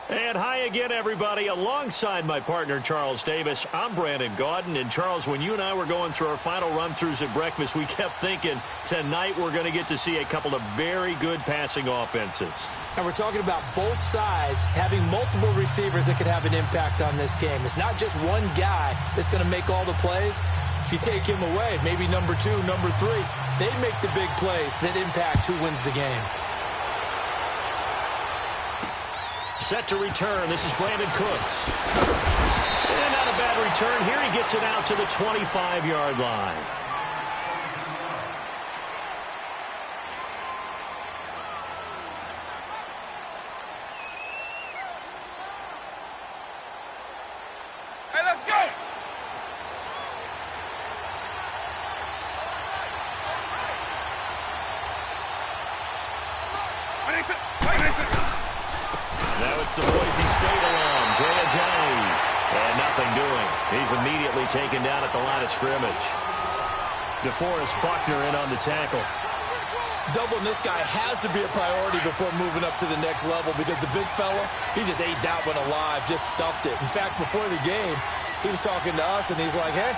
And hi again, everybody. Alongside my partner, Charles Davis, I'm Brandon Gaudin. And, Charles, when you and I were going through our final run-throughs at breakfast, we kept thinking tonight we're going to get to see a couple of very good passing offenses. And we're talking about both sides having multiple receivers that could have an impact on this game. It's not just one guy that's going to make all the plays. If you take him away, maybe number 2, number 3, they make the big plays that impact who wins the game. Set to return. This is Brandon Cooks. And not a bad return here. He gets it out to the 25-yard line. Hey, let's go! Now it's the Boise State alum, Jay Ajayi. And nothing doing. He's immediately taken down at the line of scrimmage. DeForest Buckner in on the tackle. Doubling this guy has to be a priority before moving up to the next level because the big fella, he just ate that one alive, just stuffed it. In fact, before the game, he was talking to us, and he's like, hey,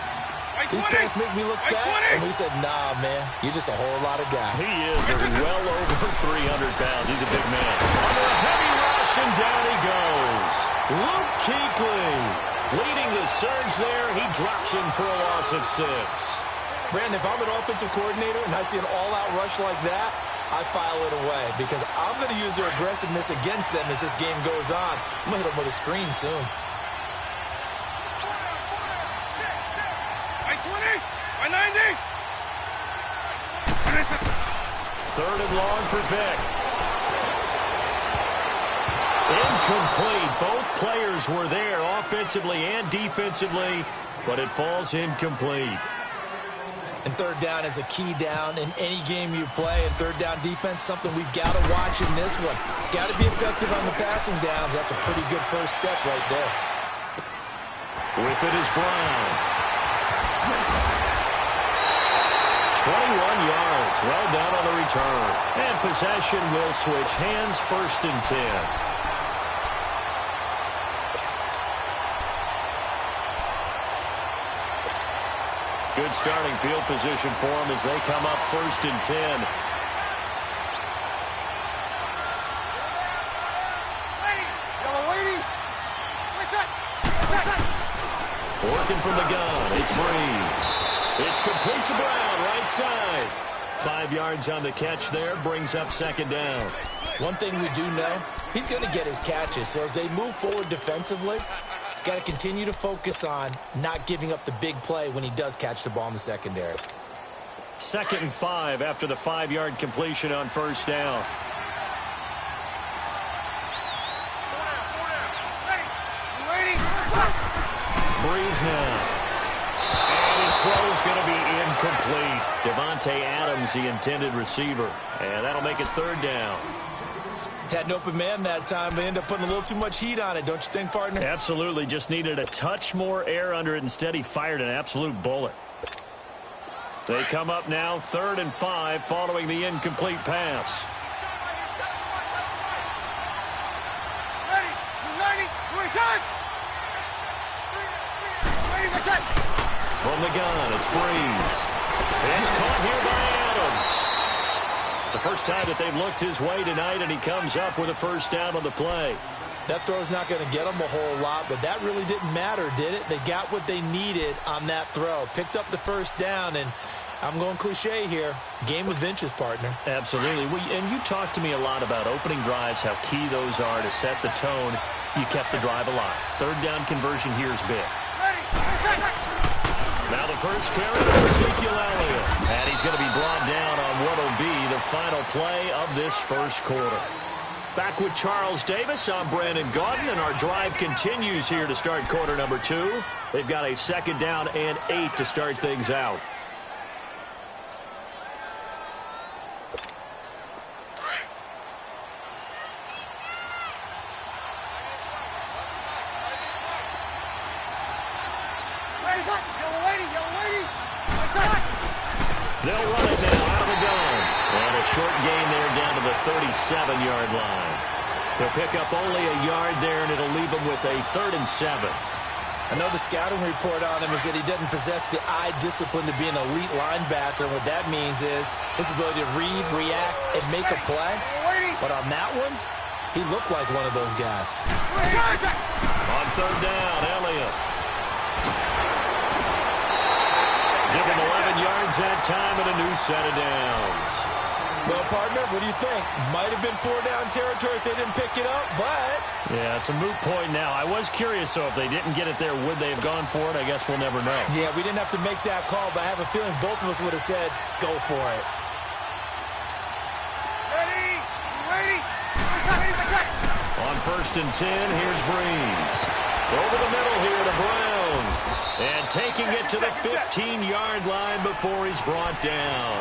these pants make me look fat. And we said, nah, man, you're just a whole lot of guy. He is well over 300 pounds. He's a big man. Under a heavy rush, and down he goes. Luke Kuechly leading the surge there. He drops him for a loss of 6. Brandon, if I'm an offensive coordinator and I see an all-out rush like that, I file it away because I'm going to use their aggressiveness against them as this game goes on. I'm going to hit them with a screen soon. By 20, by 90. Third and long for Vic. Incomplete. Both players were there offensively and defensively, but it falls incomplete. And third down is a key down in any game you play. And third down defense, something we've got to watch in this one. Got to be effective on the passing downs. That's a pretty good first step right there. With it is Brown. 21 yards. Well done on the return. And possession will switch hands. 1st and 10. Good starting field position for them as they come up 1st and 10. Working from the gun, it's Breeze. It's complete to Brown, right side. 5 yards on the catch there, brings up 2nd down. One thing we do know, he's going to get his catches. So as they move forward defensively, got to continue to focus on not giving up the big play when he does catch the ball in the secondary. 2nd and 5 after the 5-yard completion on 1st down. Breeze now. And his throw is going to be incomplete. Devontae Adams, the intended receiver. And that'll make it 3rd down. Had an open man that time, but ended up putting a little too much heat on it, don't you think, partner? Absolutely. Just needed a touch more air under it. Instead, he fired an absolute bullet. They come up now 3rd and 5 following the incomplete pass. From the gun, it's Breeze. It's caught here by Adams. It's the first time that they've looked his way tonight, and he comes up with a 1st down on the play. That throw's not going to get them a whole lot, but that really didn't matter, did it? They got what they needed on that throw. Picked up the 1st down, and I'm going cliche here. Game with Vince's partner. Absolutely. And you talked to me a lot about opening drives, how key those are to set the tone. You kept the drive alive. 3rd down conversion here is big. Now the first carry of Ezekiel Elliott. And he's going to be brought down on what will be the final play of this 1st quarter. Back with Charles Davis, I'm Brandon Gaudin, and our drive continues here to start quarter number 2. They've got a 2nd down and 8 to start things out. They'll run it now out of the gun. And a short gain there down to the 37-yard line. They'll pick up only a yard there, and it'll leave them with a 3rd and 7. I know the scouting report on him is that he doesn't possess the eye discipline to be an elite linebacker. And what that means is his ability to read, react, and make a play. But on that one, he looked like one of those guys. On 3rd down, Elliott. Give him 11 yards that time and a new set of downs. Well, partner, what do you think? Might have been 4-down territory if they didn't pick it up, but... Yeah, it's a moot point now. I was curious, so if they didn't get it there, would they have gone for it? I guess we'll never know. Yeah, we didn't have to make that call, but I have a feeling both of us would have said, go for it. Ready? On 1st and 10, here's Breeze. Over the middle here to Brown. And taking it to the 15-yard line before he's brought down.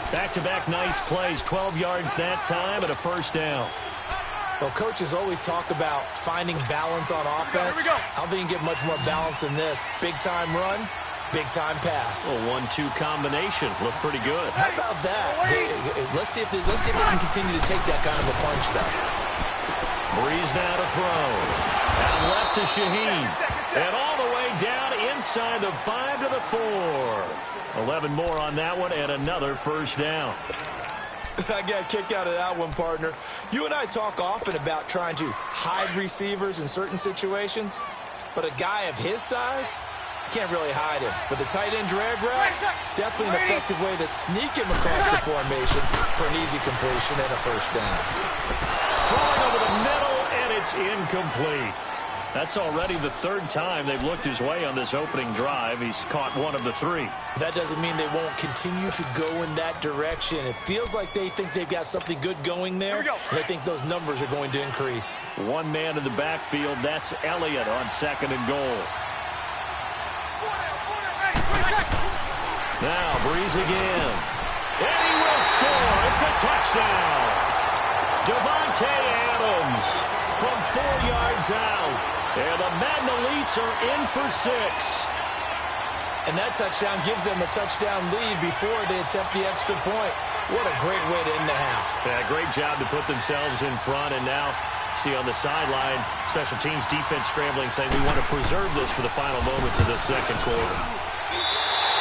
Back-to-back nice plays, 12 yards that time and a 1st down. Well, coaches always talk about finding balance on offense. I don't think you can get much more balance than this. Big-time run, big-time pass. A 1-2 combination. Looked pretty good. How about that? Let's see if they can continue to take that kind of a punch, though. Breeze now to throw. Out left to Shaheen. And all the way down inside the 5 to the 4. 11 more on that one and another 1st down. I got a kick out of that one, partner. You and I talk often about trying to hide receivers in certain situations, but a guy of his size, can't really hide him. But the tight end drag route, definitely an effective way to sneak him across the formation for an easy completion and a 1st down. Throwing over the middle, and it's incomplete. That's already the 3rd time they've looked his way on this opening drive. He's caught 1 of the 3. That doesn't mean they won't continue to go in that direction. It feels like they think they've got something good going there, and I think those numbers are going to increase. One man in the backfield, that's Elliott on 2nd and goal. Now, Breeze again. And he will score. It's a touchdown. Devontae Adams from 4 yards out. And the Magnolites are in for 6. And that touchdown gives them a touchdown lead before they attempt the extra point. What a great way to end the half. Yeah, great job to put themselves in front. And now, see on the sideline, special teams defense scrambling, saying we want to preserve this for the final moments of this 2nd quarter.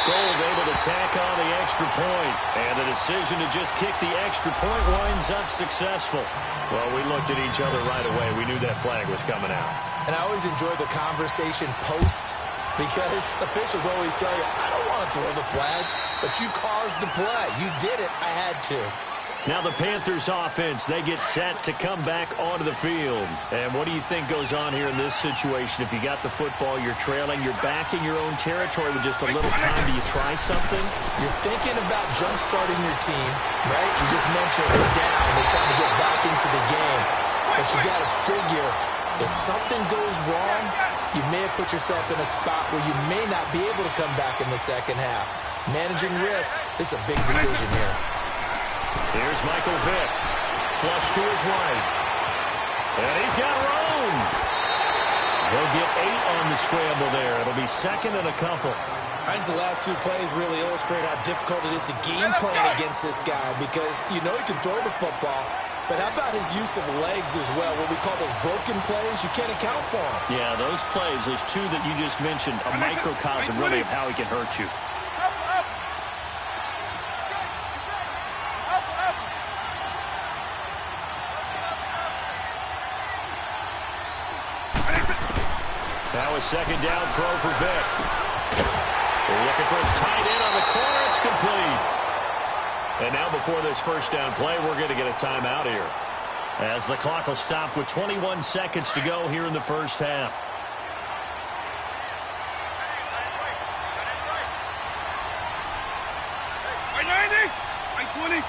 Gold able to tack on the extra point. And the decision to just kick the extra point winds up successful. Well, we looked at each other right away. We knew that flag was coming out. And I always enjoy the conversation post, because officials always tell you, I don't want to throw the flag, but you caused the play. You did it. I had to. Now the Panthers offense, they get set to come back onto the field. And what do you think goes on here in this situation? If you got the football, you're trailing, you're back in your own territory with just a little time. Do you try something? You're thinking about jump-starting your team, right? You just mentioned they're down. They're trying to get back into the game. But you got to figure, if something goes wrong, you may have put yourself in a spot where you may not be able to come back in the 2nd half. Managing risk is a big decision here. Here's Michael Vick. Flush to his right. And he's got room. He'll get 8 on the scramble there. It'll be 2nd and a couple. I think the last 2 plays really illustrate how difficult it is to game plan against this guy, because you know he can throw the football, but how about his use of legs as well? What we call those broken plays, you can't account for them. Yeah, those plays, those 2 that you just mentioned, a microcosm really of how he can hurt you. Now a 2nd down throw for Vick. Looking for his tight end on the corner. It's complete. And now before this 1st down play, we're going to get a timeout here, as the clock will stop with 21 seconds to go here in the 1st half. By 90, by 20.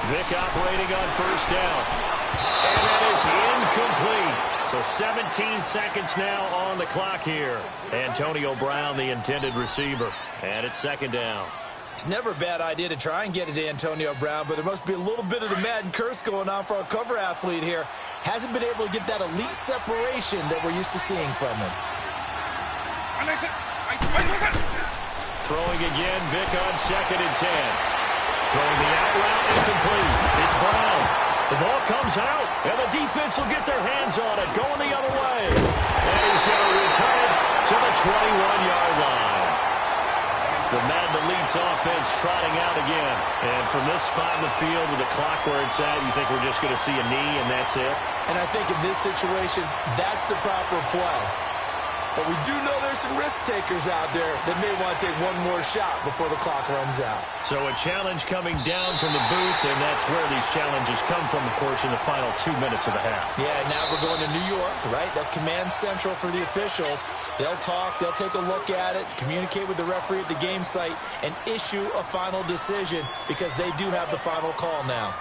Vick operating on 1st down. And that is incomplete. So 17 seconds now on the clock here. Antonio Brown, the intended receiver. And it's 2nd down. It's never a bad idea to try and get it to Antonio Brown, but there must be a little bit of the Madden curse going on for our cover athlete here. Hasn't been able to get that elite separation that we're used to seeing from him. Throwing again, Vick on 2nd and 10. Throwing the out route incomplete. It's Brown. The ball comes out, and the defense will get their hands on it, going the other way. And he's going to return it to the 21-yard line. The Madden Elite's offense trotting out again. And from this spot in the field with the clock where it's at, you think we're just going to see a knee and that's it? And I think in this situation, that's the proper play. But we do know there's some risk takers out there that may want to take one more shot before the clock runs out. So a challenge coming down from the booth, and that's where these challenges come from, of course, in the final 2 minutes of the half. Yeah, now we're going to New York, right? That's command central for the officials. They'll talk, they'll take a look at it, communicate with the referee at the game site, and issue a final decision because they do have the final call now.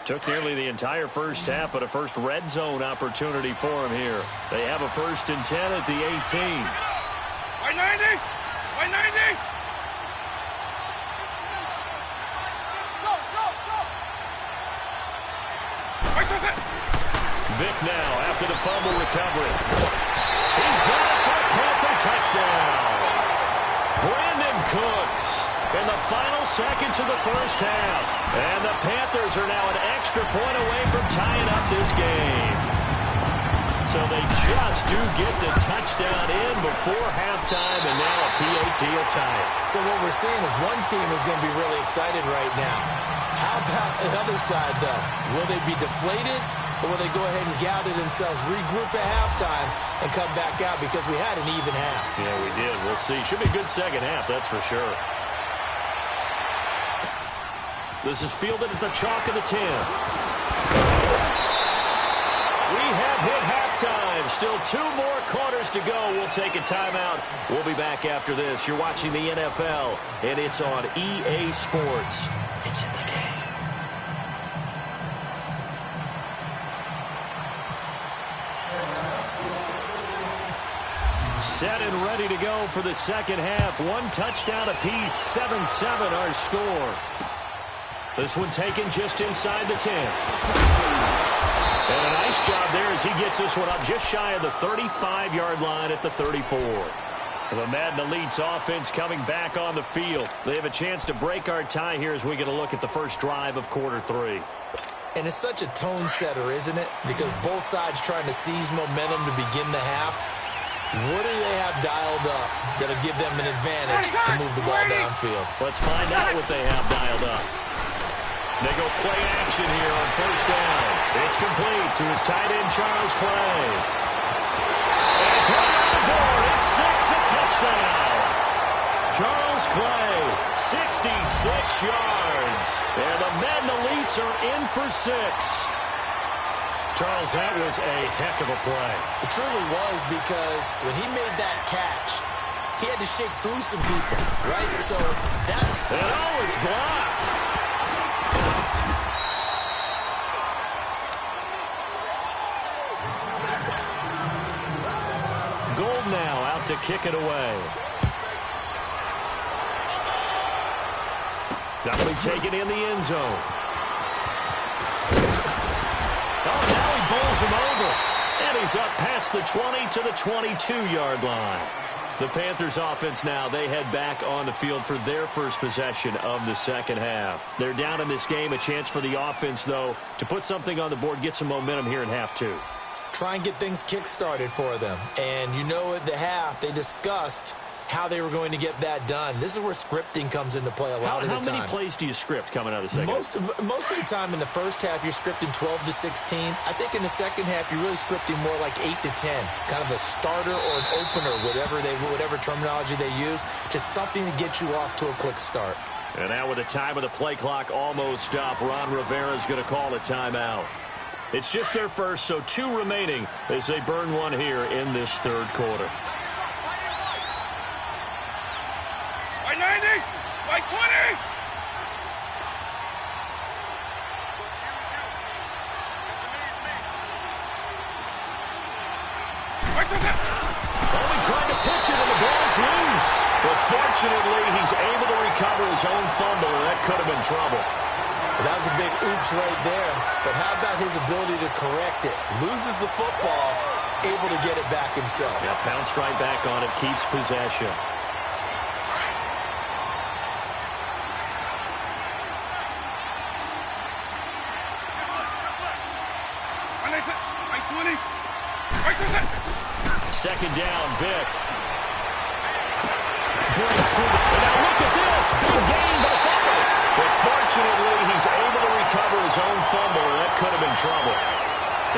Took nearly the entire first half, but a first red zone opportunity for him here. They have a 1st and 10 at the 18. By 90! By 90! Go, go, go! Vic now after the fumble recovery. He's got it for a Panther touchdown. Brandon Cooks in the final seconds of the first half. And the Panthers are now an extra point away from tying up this game. So they just do get the touchdown in before halftime, and now a PAT will tie it. So what we're seeing is one team is going to be really excited right now. How about the other side, though? Will they be deflated, or will they go ahead and gather themselves, regroup at halftime, and come back out because we had an even half? Yeah, we did. We'll see. Should be a good second half, that's for sure. This is fielded at the chalk of the 10. We have hit halftime. Still 2 more quarters to go. We'll take a timeout. We'll be back after this. You're watching the NFL, and it's on EA Sports. It's in the game. Set and ready to go for the second half. 1 touchdown apiece. 7-7 our score. This one taken just inside the 10. And a nice job there as he gets this one up just shy of the 35-yard line at the 34. The Madden Elite's offense coming back on the field. They have a chance to break our tie here as we get a look at the first drive of quarter 3. And it's such a tone setter, isn't it? Because both sides trying to seize momentum to begin the half. What do they have dialed up that'll give them an advantage to move the ball downfield? Let's find out what they have dialed up. They go play action here on first down. It's complete to his tight end, Charles Clay. And Clay on the board. It's 6, a touchdown. Charles Clay, 66 yards. And the Madden Elites are in for 6. Charles, that was a heck of a play. It truly was, because when he made that catch, he had to shake through some people, right? So that... And oh, it's blocked. Gold now out to kick it away. That'll be taken in the end zone. Oh, now he bowls him over. And he's up past the 20 to the 22-yard line. The Panthers offense now, they head back on the field for their first possession of the second half. They're down in this game. A chance for the offense, though, to put something on the board, get some momentum here in half 2. Try and get things kick-started for them. And you know at the half, they discussed how they were going to get that done. This is where scripting comes into play a lot of the time. How many plays do you script coming out of the second half? Most of the time in the first half, you're scripting 12 to 16. I think in the second half, you're really scripting more like 8 to 10. Kind of a starter or an opener, whatever terminology they use. Just something to get you off to a quick start. And now with the time of the play clock almost up, Ron Rivera is going to call a timeout. It's just their first, so 2 remaining as they burn one here in this third quarter. By 90! By 20! Only trying to pitch it, and the ball's loose. But fortunately, he's able to recover his own fumble, and that could have been trouble. That was a big oops right there. But how about his ability to correct it? Loses the football, able to get it back himself. Yeah, bounced right back on it, keeps possession. Second down, Vic. Breaks through. And now look at this. Big gain, but a fumble. But fortunately, he's able to recover his own fumble. That could have been trouble.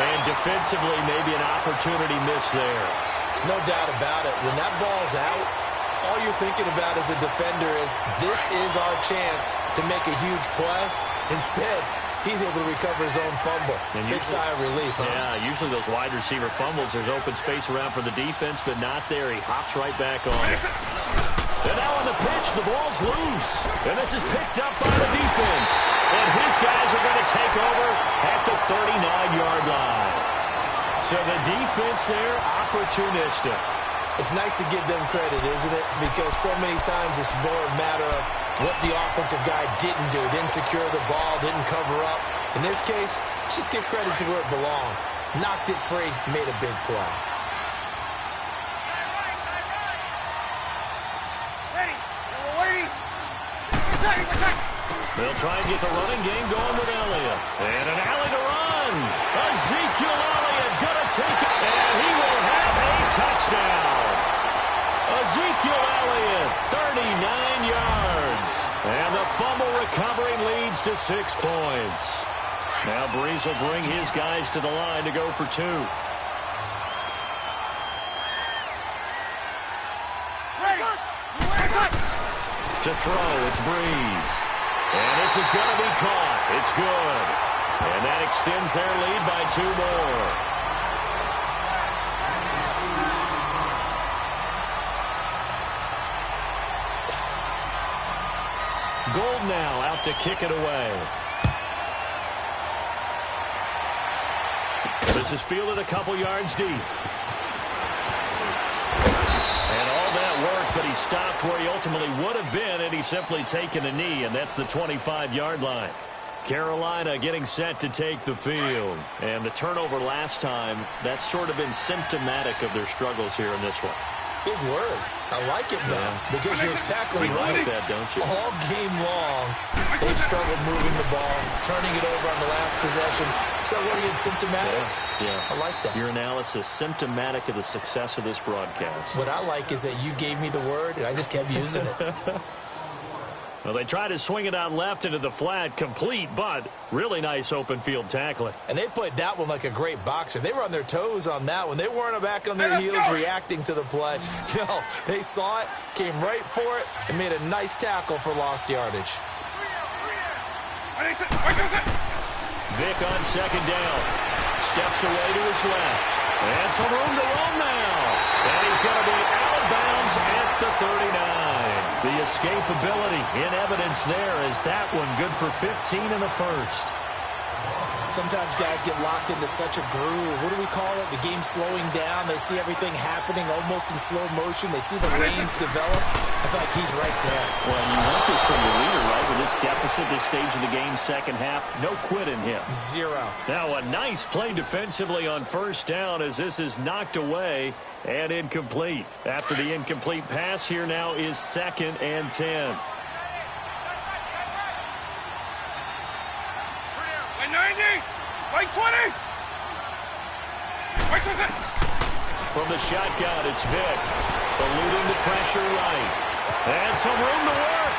And defensively, maybe an opportunity miss there. No doubt about it. When that ball's out, all you're thinking about as a defender is, this is our chance to make a huge play. Instead, he's able to recover his own fumble. And big sigh of relief, huh? Yeah, usually those wide receiver fumbles, there's open space around for the defense, but not there. He hops right back on it. And now on the pitch, the ball's loose. And this is picked up by the defense. And his guys are going to take over at the 39-yard line. So the defense there, opportunistic. It's nice to give them credit, isn't it? Because so many times it's more a matter of what the offensive guy didn't do. Didn't secure the ball, didn't cover up. In this case, just give credit to where it belongs. Knocked it free, made a big play. They'll try and get the running game going with Elliott. And an alley to run. Ezekiel Elliott gonna take it. And he will have a touchdown. Ezekiel Elliott, 39 yards. And the fumble recovery leads to 6 points. Now Breeze will bring his guys to the line to go for 2. To throw, it's Breeze. And this is going to be caught. It's good. And that extends their lead by 2 more. Gold now out to kick it away. This is fielded a couple yards deep. And all that work, but he stopped where he ultimately would have been had he simply taken a knee, and that's the 25-yard line. Carolina getting set to take the field. And the turnover last time, that's sort of been symptomatic of their struggles here in this one. Big word. I like it, though, because you're exactly right. Like that, don't you? All game long, they've struggled moving the ball, turning it over on the last possession. So what are you, symptomatic? Yeah. I like that. Your analysis, symptomatic of the success of this broadcast. What I like is that you gave me the word, and I just kept using it. Well, they tried to swing it out left into the flat, complete, but really nice open field tackling. And they played that one like a great boxer. They were on their toes on that one. They weren't back on their heels reacting to the play. No, they saw it, came right for it, and made a nice tackle for lost yardage. Vic on second down. Steps away to his left. And some room to roam now. And he's going to be out of bounds at the 39. The escapability in evidence there as that one good for 15 in the first. Sometimes guys get locked into such a groove. What do we call it? The game slowing down. They see everything happening almost in slow motion. They see the lanes develop. I feel like he's right there. Well, you want this from your leader, right? With this deficit, this stage of the game, second half, no quit in him. 0. Now a nice play defensively on first down as this is knocked away and incomplete. After the incomplete pass, here now is 2nd and 10. Like 20! From the shotgun, it's Vic. Eluding the pressure right. And some room to work.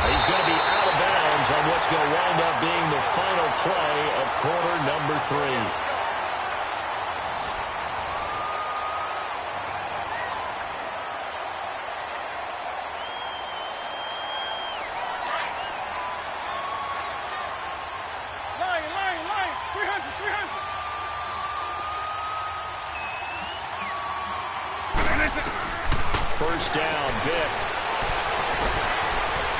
He's going to be out of bounds on what's going to wind up being the final play of quarter number 3. First down, Vic.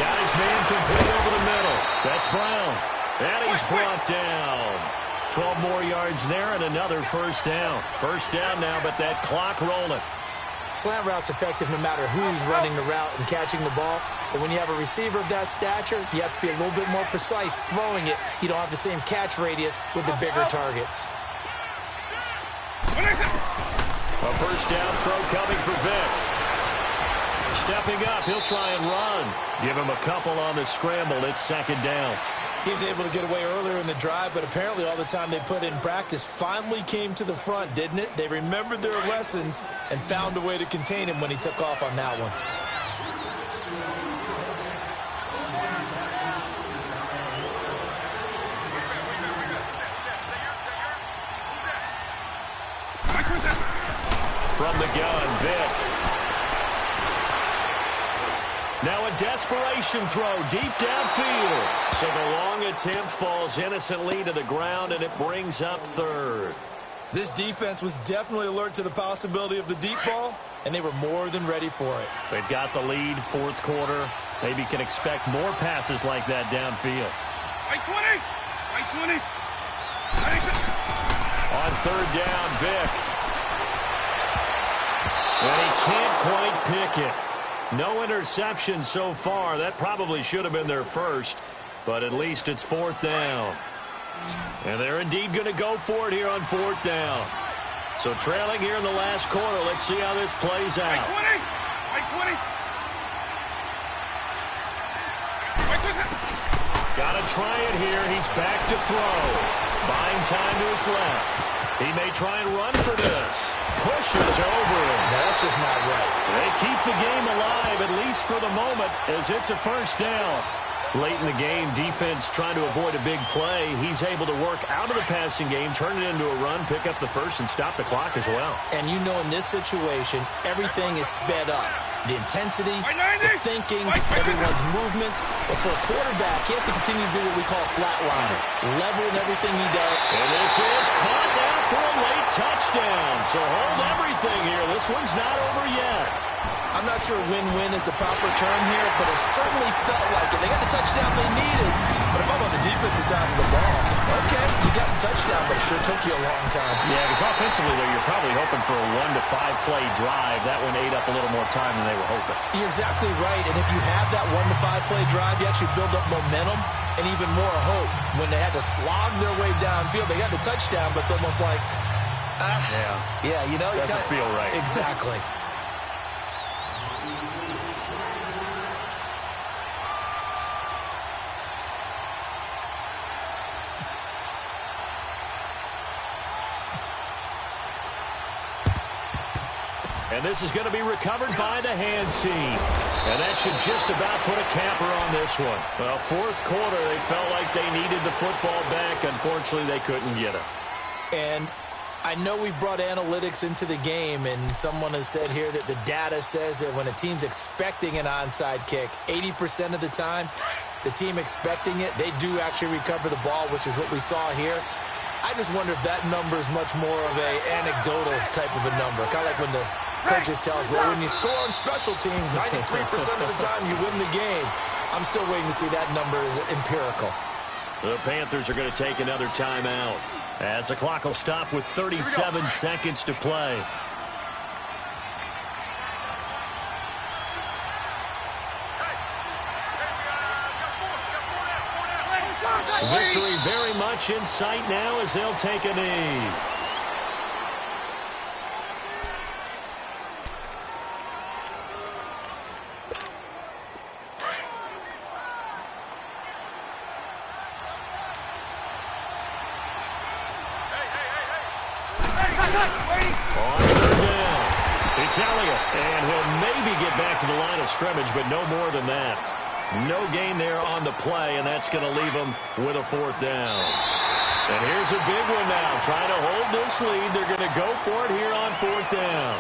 Guys, man complete over the middle. That's Brown. And he's brought down. 12 more yards there and another first down. First down now, but that clock rolling. Slant route's effective no matter who's running the route and catching the ball. But when you have a receiver of that stature, you have to be a little bit more precise throwing it. You don't have the same catch radius with the bigger targets. A first down throw coming for Vic. Stepping up, he'll try and run. Give him a couple on the scramble. It's second down. He was able to get away earlier in the drive, but apparently all the time they put in practice finally came to the front, didn't it? They remembered their lessons and found a way to contain him when he took off on that one. From the gun, Vic. Now a desperation throw deep downfield. So the long attempt falls innocently to the ground, and it brings up third. This defense was definitely alert to the possibility of the deep ball, and they were more than ready for it. They've got the lead, fourth quarter. Maybe can expect more passes like that downfield. Right 20! Right 20! On third down, Vic. And he can't quite pick it. No interception so far. That probably should have been their first, but at least it's fourth down. And they're indeed going to go for it here on fourth down. So trailing here in the last quarter. Let's see how this plays out. Right 20! Right 20! Got to try it here. He's back to throw. Buying time to his left. He may try and run for this. Pushes over him. That's just not right. They keep the game alive, at least for the moment, as it's a first down. Late in the game, defense trying to avoid a big play. He's able to work out of the passing game, turn it into a run, pick up the first, and stop the clock as well. And you know in this situation, everything is sped up. The intensity, the thinking, everyone's movement. But for a quarterback, he has to continue to do what we call flatliner. Level in everything he does. And this is caught now for a late touchdown. So hold everything here. This one's not over yet. I'm not sure win-win is the proper term here, but it certainly felt like it. They got the touchdown they needed. But if I'm on the defensive side of the ball, okay, you got the touchdown, but it sure took you a long time. Yeah, because offensively, though, you're probably hoping for a 1 to 5 play drive. That one ate up a little more time than they were hoping. You're exactly right. And if you have that 1 to 5 play drive, you actually build up momentum and even more hope. When they had to slog their way downfield, they got the touchdown, but it's almost like, yeah, you know, doesn't feel right. Exactly. And this is going to be recovered by the hands team. And that should just about put a capper on this one. Well, fourth quarter, they felt like they needed the football back. Unfortunately, they couldn't get it. And I know we've brought analytics into the game, and someone has said here that the data says that when a team's expecting an onside kick, 80% of the time, the team expecting it, they do actually recover the ball, which is what we saw here. I just wonder if that number is much more of a anecdotal type of a number. Kind of like when the coaches tell us, well, when you score on special teams, 93% of the time you win the game. I'm still waiting to see that number is empirical. The Panthers are going to take another timeout as the clock will stop with 37 seconds to play. Victory very much in sight now as they'll take a knee. On third down, it's Elliott, and he'll maybe get back to the line of scrimmage, but no more than that. No gain there on the play, and that's going to leave them with a fourth down. And here's a big one now. Trying to hold this lead. They're going to go for it here on fourth down.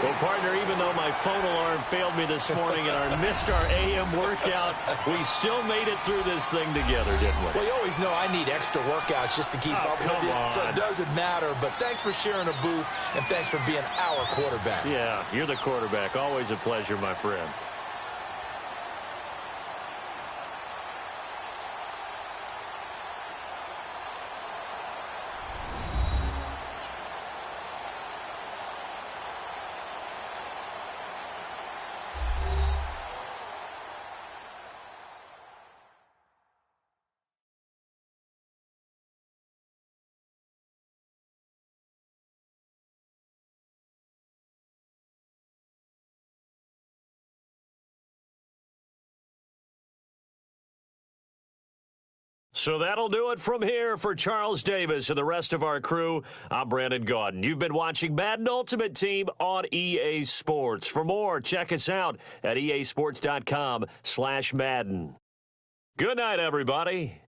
Well, partner, even though my phone alarm failed me this morning and I missed our AM workout, we still made it through this thing together, didn't we? Well, you always know I need extra workouts just to keep up with you, so it doesn't matter. But thanks for sharing a booth, and thanks for being our quarterback. Yeah, you're the quarterback. Always a pleasure, my friend. So that'll do it from here for Charles Davis and the rest of our crew. I'm Brandon Gaudin. You've been watching Madden Ultimate Team on EA Sports. For more, check us out at easports.com/Madden. Good night, everybody.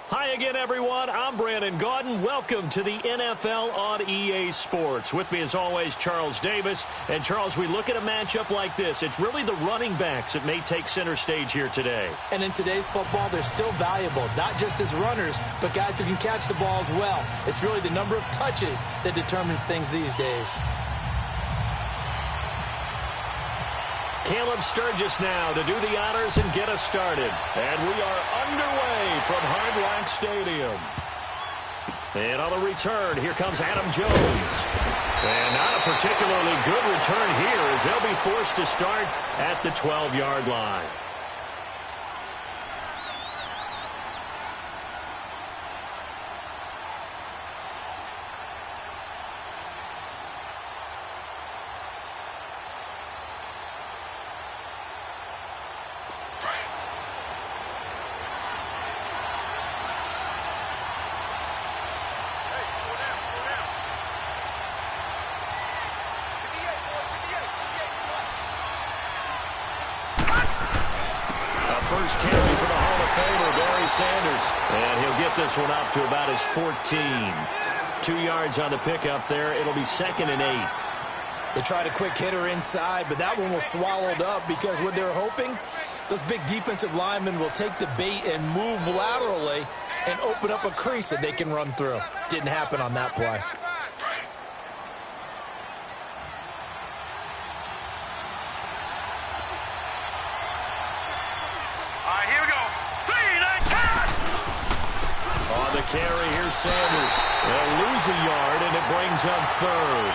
Hi again, everyone. I'm Brandon Gaudin. Welcome to the NFL on EA Sports. With me, as always, Charles Davis. And, Charles, we look at a matchup like this. It's really the running backs that may take center stage here today. And in today's football, they're still valuable, not just as runners, but guys who can catch the ball as well. It's really the number of touches that determines things these days. Caleb Sturgis now to do the honors and get us started. And we are underway from Hard Rock Stadium. And on the return, here comes Adam Jones. And not a particularly good return here as they'll be forced to start at the 12-yard line. First carry for the Hall of Famer, Barry Sanders. And he'll get this one up to about his 14. 2 yards on the pickup there. It'll be 2nd and 8. They tried a quick hitter inside, but that one was swallowed up because what they're hoping, those big defensive linemen will take the bait and move laterally and open up a crease that they can run through. Didn't happen on that play. Carry, here's Sanders. They'll lose a yard, and it brings up 3rd.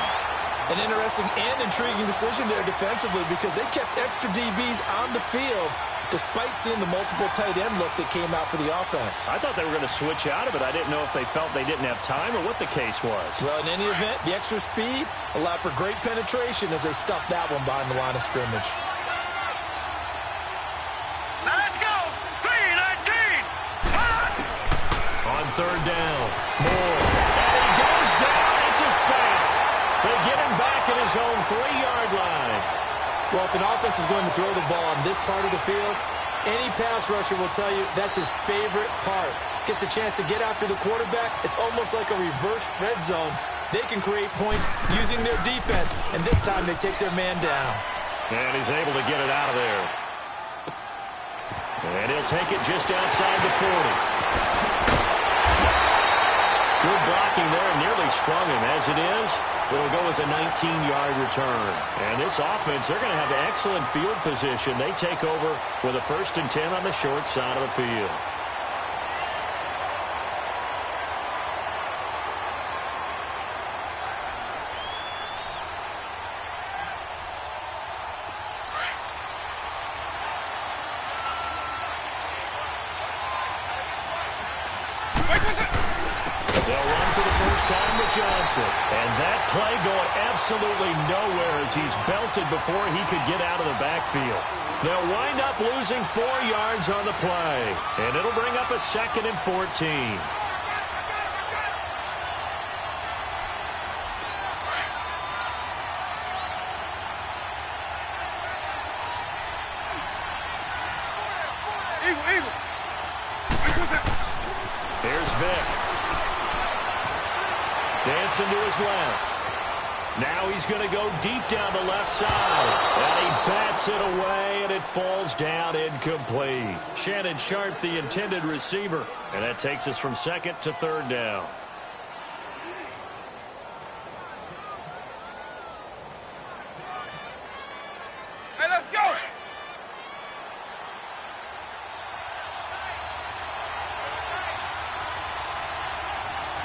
An interesting and intriguing decision there defensively because they kept extra DBs on the field despite seeing the multiple tight end look that came out for the offense. I thought they were going to switch out of it. I didn't know if they felt they didn't have time or what the case was. Well, in any event, the extra speed allowed for great penetration as they stuffed that one behind the line of scrimmage. On 3rd down, Moore, and he goes down. It's a sack. They get him back at his own 3-yard line. Well, if an offense is going to throw the ball on this part of the field, any pass rusher will tell you that's his favorite part. Gets a chance to get after the quarterback. It's almost like a reverse red zone. They can create points using their defense, and this time they take their man down. And he's able to get it out of there. And he'll take it just outside the 40. Good blocking there, nearly sprung him. As it is, it'll go as a 19-yard return. And this offense, they're going to have excellent field position. They take over with a 1st and 10 on the short side of the field. Johnson. And that play going absolutely nowhere as he's belted before he could get out of the backfield. They'll wind up losing 4 yards on the play. And it'll bring up a 2nd and 14. Here's Vick. Dancing to his left. Now he's going to go deep down the left side. And he bats it away, and it falls down incomplete. Shannon Sharp, the intended receiver. And that takes us from 2nd to 3rd down. Hey, let's go!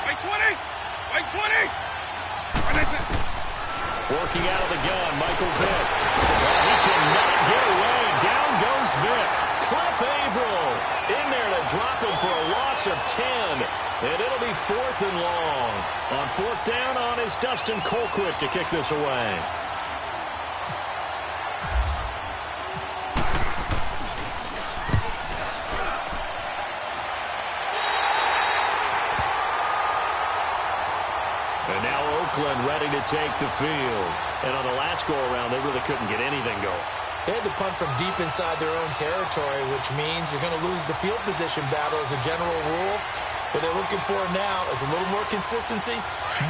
Wait 20! Wait 20! Working out of the gun, Michael Vick. Well, he cannot get away. Down goes Vick. Cliff Averill in there to drop him for a loss of 10. And it'll be 4th and long. On 4th down on is Dustin Colquitt to kick this away. And now Oakland ready to take the field. And on the last go-around, they really couldn't get anything going. They had to punt from deep inside their own territory, which means you're going to lose the field position battle as a general rule. What they're looking for now is a little more consistency,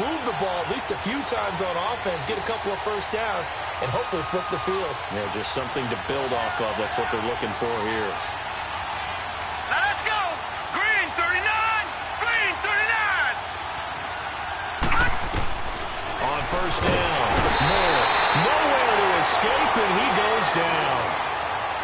move the ball at least a few times on offense, get a couple of first downs, and hopefully flip the field. Yeah, just something to build off of. That's what they're looking for here. Now let's go. Green 39. Green 39. On first down, Moore. Nowhere to escape, and he goes down.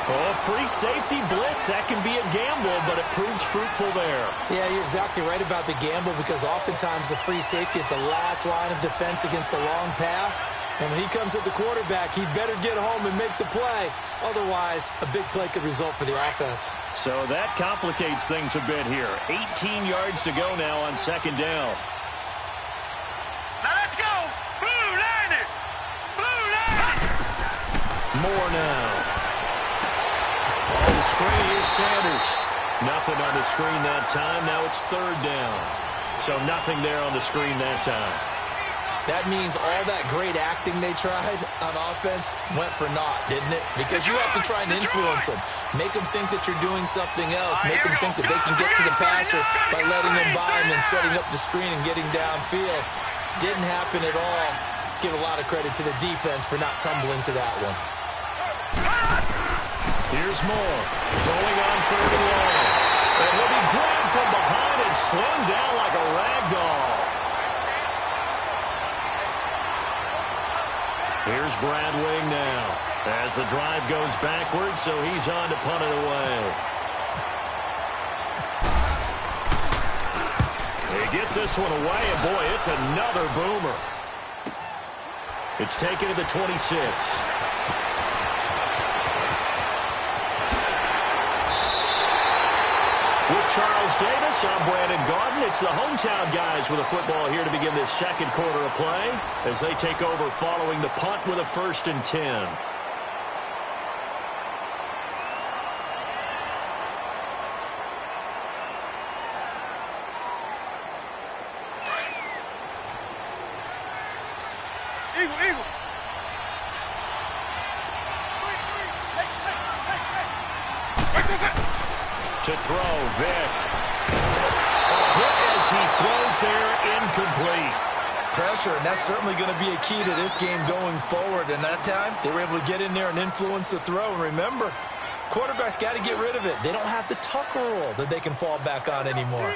Oh, free safety blitz. That can be a gamble, but it proves fruitful there. Yeah, you're exactly right about the gamble because oftentimes the free safety is the last line of defense against a long pass. And when he comes at the quarterback, he'd better get home and make the play. Otherwise, a big play could result for the offense. So that complicates things a bit here. 18 yards to go now on second down. Now let's go. Blue line. Blue line. More now. On the screen, here's Sanders. Nothing on the screen that time. Now it's third down. So nothing there on the screen that time. That means all that great acting they tried on offense went for naught, didn't it? Because you have to try and influence them. Make them think that you're doing something else. Make them think that they can get to the passer by letting them by and then setting up the screen and getting downfield. Didn't happen at all. Give a lot of credit to the defense for not tumbling to that one. Here's Moore, throwing on third and long. And he'll be grabbed from behind and slung down like a rag doll. Here's Brad Wing now. As the drive goes backwards, so he's on to punt it away. He gets this one away, and boy, it's another boomer. It's taken to the 26. With Charles Davis, I'm Brandon Gaudin. It's the hometown guys with a football here to begin this second quarter of play as they take over following the punt with a 1st and 10. Eagle. To throw, Vic. Hit as he throws there, incomplete. Pressure, and that's certainly going to be a key to this game going forward. And that time, they were able to get in there and influence the throw. And remember, quarterbacks got to get rid of it. They don't have the Tucker rule that they can fall back on anymore.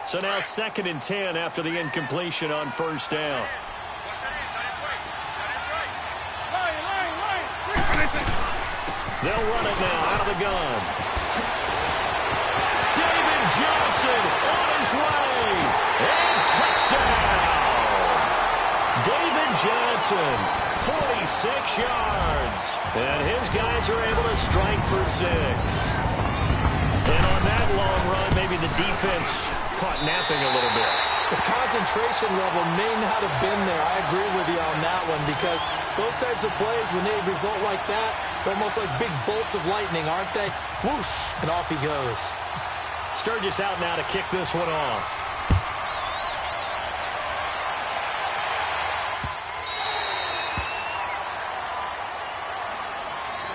So now 2nd and 10 after the incompletion on first down. They'll run it now out of the gun. David Johnson on his way. And touchdown. David Johnson, 46 yards. And his guys are able to strike for 6. And on that long run, maybe the defense caught napping a little bit. The concentration level may not have been there. I agree with you on that one because those types of plays, when they result like that, they're almost like big bolts of lightning, aren't they? Whoosh, and off he goes. Sturgis out now to kick this one off.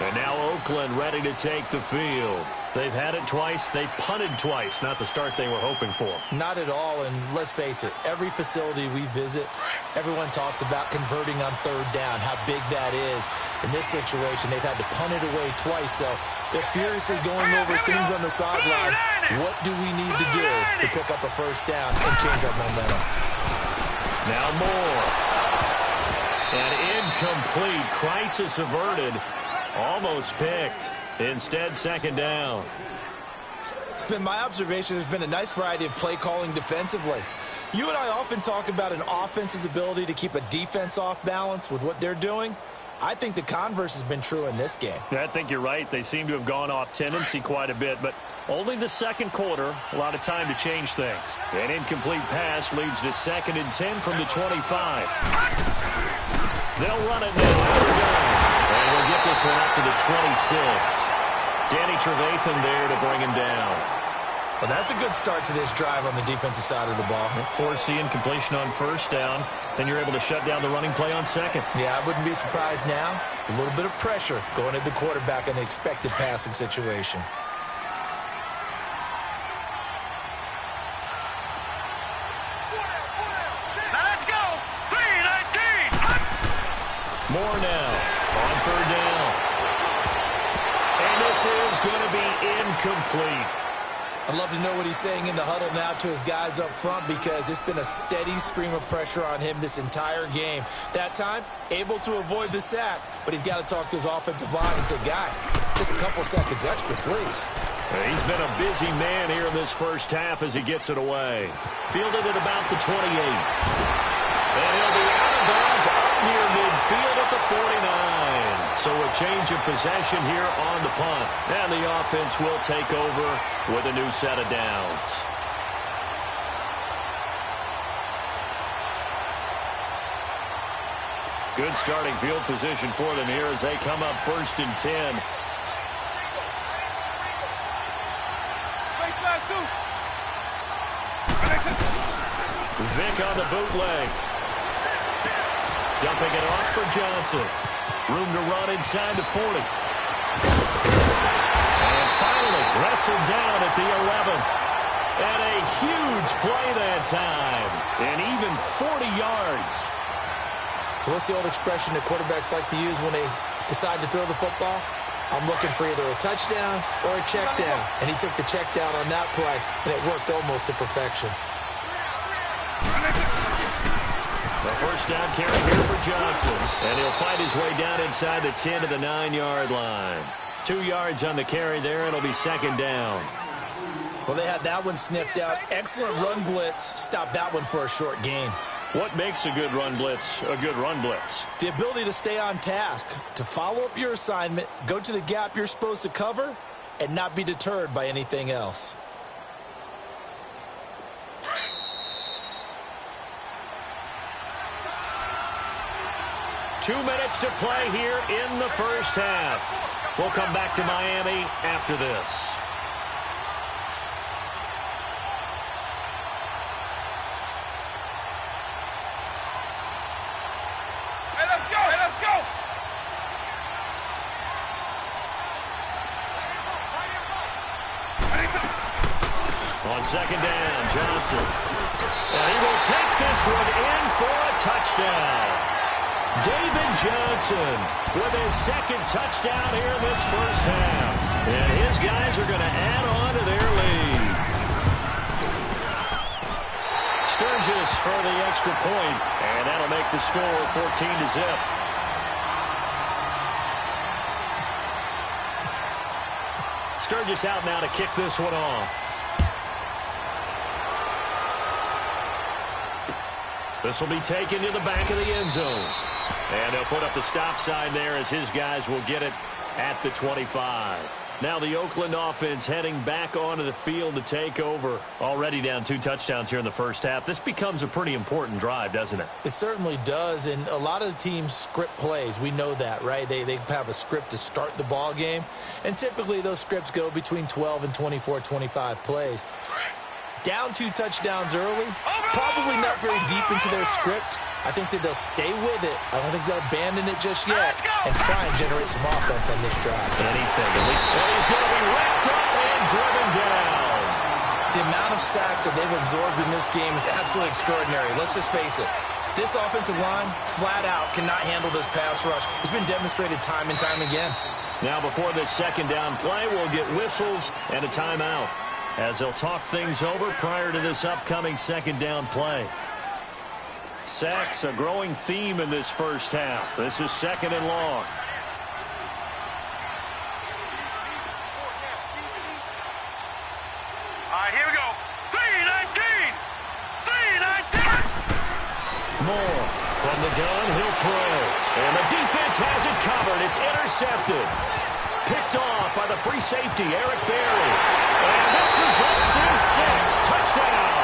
And now Oakland ready to take the field. They've had it twice. They've punted twice. Not the start they were hoping for. Not at all, and let's face it, every facility we visit, everyone talks about converting on third down, how big that is. In this situation, they've had to punt it away twice, so they're furiously going over things on the sidelines. What do we need to do to pick up a first down and change our momentum? Now Moore. And incomplete. Crisis averted. Almost picked. Instead, 2nd down. It's been my observation there's been a nice variety of play calling defensively. You and I often talk about an offense's ability to keep a defense off balance with what they're doing. I think the converse has been true in this game. I think you're right. They seem to have gone off tendency quite a bit, but only the second quarter, a lot of time to change things. An incomplete pass leads to 2nd and 10 from the 25. They'll run it now out of the gun. And we'll get this one up to the 26. Danny Trevathan there to bring him down. Well, that's a good start to this drive on the defensive side of the ball. Forcing completion on first down. Then you're able to shut down the running play on second. Yeah, I wouldn't be surprised now. A little bit of pressure going at the quarterback in the expected passing situation. Now let's go. 3-19. More now on third down. And this is going to be incomplete. I'd love to know what he's saying in the huddle now to his guys up front, because it's been a steady stream of pressure on him this entire game. That time, able to avoid the sack, but he's got to talk to his offensive line and say, guys, just a couple seconds extra, please. He's been a busy man here in this first half as he gets it away. Fielded at about the 28. And he'll be out of bounds up near midfield at the 49. So a change of possession here on the punt. And the offense will take over with a new set of downs. Good starting field position for them here as they come up 1st and 10. Vick on the bootleg. Dumping it off for Johnson. Room to run inside the 40. And finally wrestled down at the 11th. And a huge play that time. And even 40 yards. So what's the old expression that quarterbacks like to use when they decide to throw the football? I'm looking for either a touchdown or a check down. And he took the check down on that play, and it worked almost to perfection. The first down carry here for Johnson. And he'll fight his way down inside the 10 to the 9-yard line. 2 yards on the carry there, and it'll be 2nd down. Well, they had that one sniffed out. Excellent run blitz. Stopped that one for a short gain. What makes a good run blitz a good run blitz? The ability to stay on task, to follow up your assignment, go to the gap you're supposed to cover, and not be deterred by anything else. Two minutes to play here in the first half. We'll come back to Miami after this. Hey, let's go. Hey, let's go. On 2nd down, Johnson. And he will take this one in for a touchdown. David Johnson with his 2nd touchdown here in this first half. And his guys are going to add on to their lead. Sturgis for the extra point, and that'll make the score 14-0. Sturgis out now to kick this one off. This will be taken to the back of the end zone. And they'll put up the stop sign there as his guys will get it at the 25. Now the Oakland offense heading back onto the field to take over. Already down 2 touchdowns here in the first half. This becomes a pretty important drive, doesn't it? It certainly does, and a lot of the teams script plays. We know that, right? They have a script to start the ball game, and typically those scripts go between 12 and 24, 25 plays. Down 2 touchdowns early, probably not very deep into their script. I think that they'll stay with it. I don't think they'll abandon it just yet and try and generate some offense on this drive. Anything. And he's going to be wrapped up and driven down. The amount of sacks that they've absorbed in this game is absolutely extraordinary. Let's just face it. This offensive line, flat out, cannot handle this pass rush. It's been demonstrated time and time again. Now before this 2nd down play, we'll get whistles and a timeout as they'll talk things over prior to this upcoming 2nd down play. Sacks, a growing theme in this first half. This is 2nd and long. All right, here we go. 3-19. 3-19. Moore from the gun, he'll throw. And the defense has it covered. It's intercepted. Picked off by the free safety, Eric Berry. And this results in 6. Touchdown.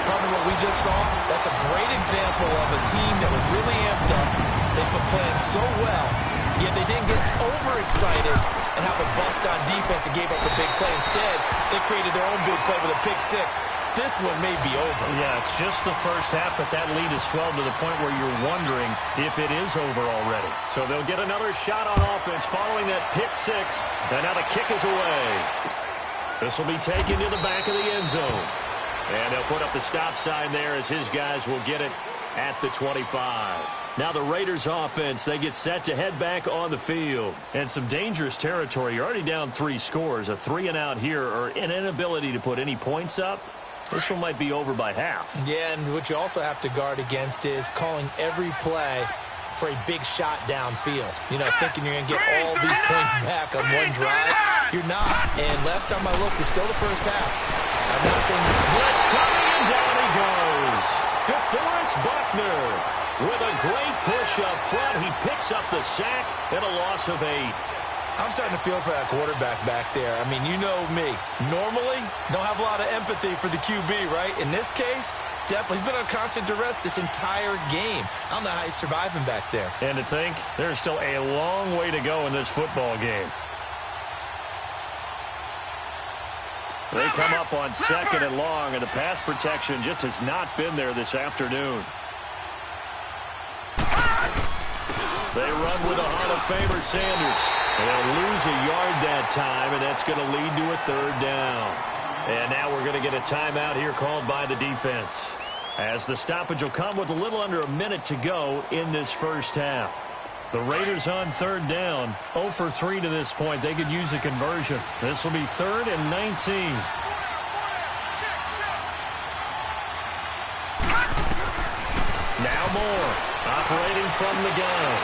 Partner, what we just saw, that's a great example of a team that was really amped up. They've been playing so well, yet they didn't get overexcited and have a bust on defense and gave up a big play. Instead, they created their own big play with a pick six. This one may be over. Yeah, it's just the first half, but that lead has swelled to the point where you're wondering if it is over already. So they'll get another shot on offense following that pick six, and now the kick is away. This will be taken to the back of the end zone. And they'll put up the stop sign there as his guys will get it at the 25. Now the Raiders offense, they get set to head back on the field. And some dangerous territory. You're already down 3 scores. A 3-and-out here or an inability to put any points up. This one might be over by half. Yeah, and what you also have to guard against is calling every play for a big shot downfield. You know, thinking you're going to get all these points back on one drive. You're not. And last time I looked, it's still the first half. I'm not saying blitz coming, and down he goes. DeForest Buckner with a great push up front. He picks up the sack and a loss of 8. I'm starting to feel for that quarterback back there. I mean, you know me. Normally, don't have a lot of empathy for the QB, right? In this case, definitely. He's been on constant duress this entire game. I don't know how he's surviving back there. And to think, there's still a long way to go in this football game. They come up on 2nd and long, and the pass protection just has not been there this afternoon. They run with a Hall of Famer, Sanders. And they'll lose a yard that time, and that's going to lead to a 3rd down. And now we're going to get a timeout here called by the defense, as the stoppage will come with a little under a minute to go in this first half. The Raiders on 3rd down, 0 for 3 to this point. They could use a conversion. This will be 3rd and 19. Now Moore, operating from the gun.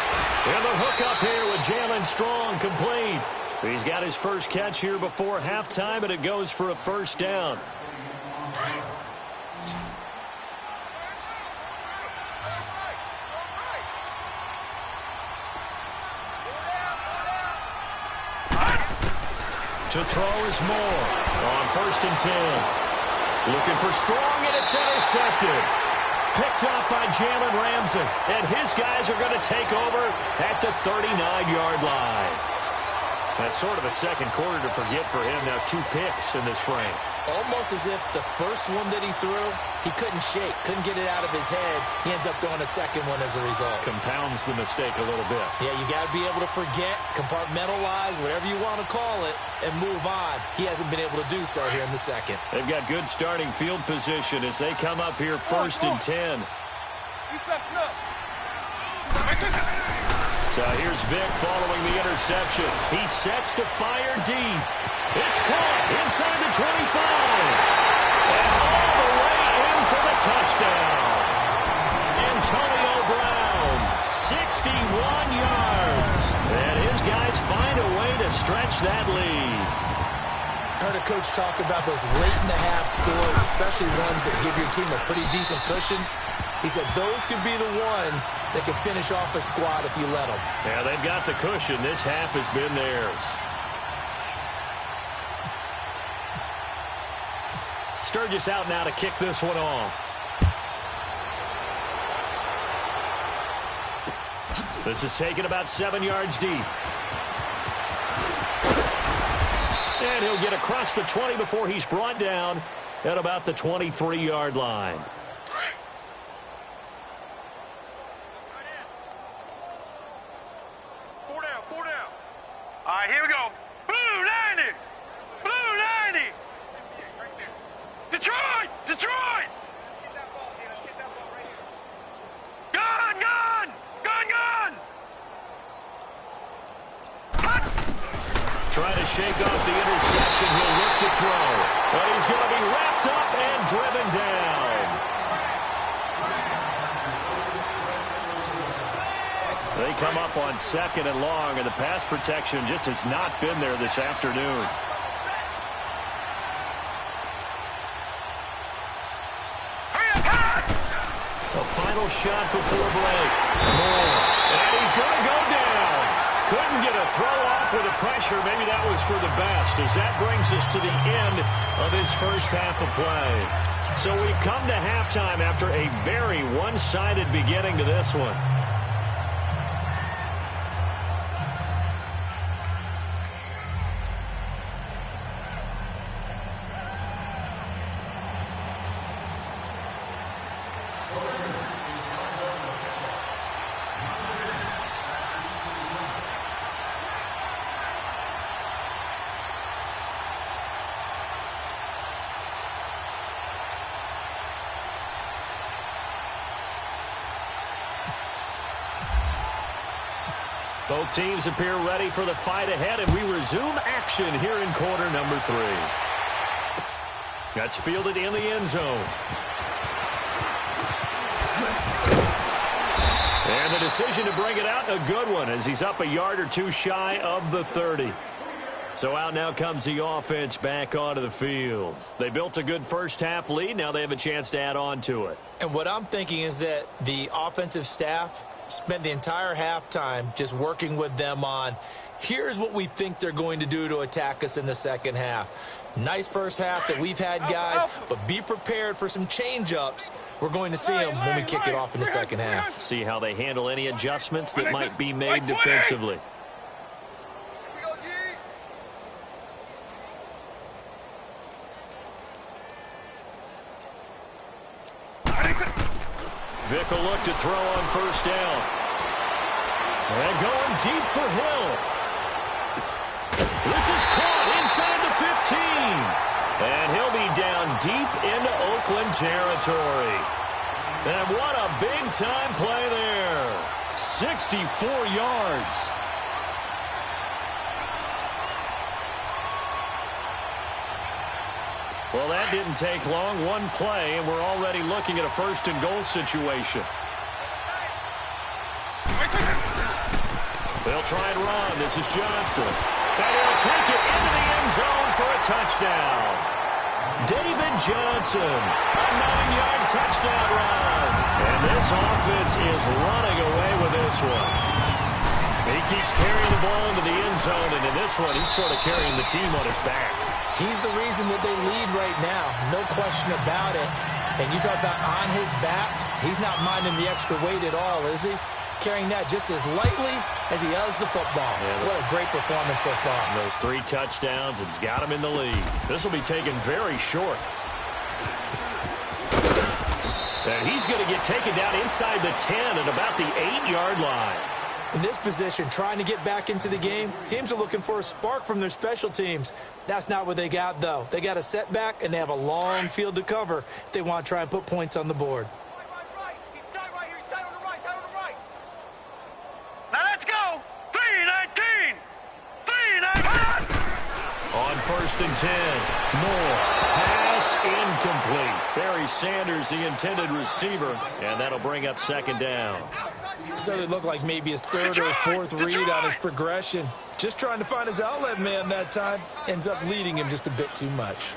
And the hook up here with Jalen Strong, complete. He's got his first catch here before halftime, and it goes for a 1st down. To throw is Moore on 1st and 10. Looking for Strong, and it's intercepted. Picked up by Jalen Ramsey, and his guys are going to take over at the 39-yard line. That's sort of a second quarter to forget for him. Now 2 picks in this frame. Almost as if the first one that he threw, he couldn't shake, couldn't get it out of his head. He ends up throwing a second one as a result. Compounds the mistake a little bit. Yeah, you got to be able to forget, compartmentalize, whatever you want to call it, and move on. He hasn't been able to do so here in the second. They've got good starting field position as they come up here 1st and 10. So here's Vic following the interception. He sets to fire deep. It's caught inside the 25. And all the way in for the touchdown. Antonio Brown, 61 yards. And his guys find a way to stretch that lead. Heard a coach talk about those late-in-the-half scores, especially ones that give your team a pretty decent cushion. He said those could be the ones that can finish off a squad if you let them. Yeah, they've got the cushion. This half has been theirs. Sturgis out now to kick this one off. This is taken about 7 yards deep. And he'll get across the 20 before he's brought down at about the 23-yard line. All right, here we go. Blue 90. Blue 90. Detroit. Detroit. Gun, gun. Gun, gun. Trying to shake off the interception. He'll look to throw. But he's going to be wrapped up and driven down. They come up on 2nd and long, and the pass protection just has not been there this afternoon. A final shot before break. Moore. And he's going to go down. Couldn't get a throw off with the pressure. Maybe that was for the best, as that brings us to the end of his first half of play. So we've come to halftime after a very one-sided beginning to this one. Both teams appear ready for the fight ahead, and we resume action here in quarter number 3. That's fielded in the end zone. And the decision to bring it out, a good one, as he's up a yard or two shy of the 30. So out now comes the offense back onto the field. They built a good first-half lead. Now they have a chance to add on to it. And what I'm thinking is that the offensive staff spent the entire halftime just working with them on, here's what we think they're going to do to attack us in the second half. Nice first half that we've had, guys, but be prepared for some change-ups. We're going to see them when we kick it off in the second half. See how they handle any adjustments that might be made defensively. Vick will look to throw on first down. And going deep for Hill. This is caught inside the 15. And he'll be down deep into Oakland territory. And what a big-time play there. 64 yards. Well, that didn't take long. One play, and we're already looking at a first-and-goal situation. They'll try and run. This is Johnson. And he'll take it into the end zone for a touchdown. David Johnson, a 9-yard touchdown run. And this offense is running away with this one. He keeps carrying the ball into the end zone, and in this one, he's sort of carrying the team on his back. He's the reason that they lead right now, no question about it. And you talk about on his back, he's not minding the extra weight at all, is he? Carrying that just as lightly as he does the football. Yeah, what a great performance so far. Those 3 touchdowns, it's got him in the lead. This will be taken very short. And he's going to get taken down inside the 10 at about the 8-yard line. In this position, trying to get back into the game, teams are looking for a spark from their special teams. That's not what they got, though. They got a setback, and they have a long field to cover if they want to try and put points on the board. Now let's go. 3-19. 3-19. On first and 10. Moore. Pass incomplete. Barry Sanders, the intended receiver, and that'll bring up second down. So it looked like maybe his third or his fourth read on his progression. Just trying to find his outlet man that time. Ends up leading him just a bit too much.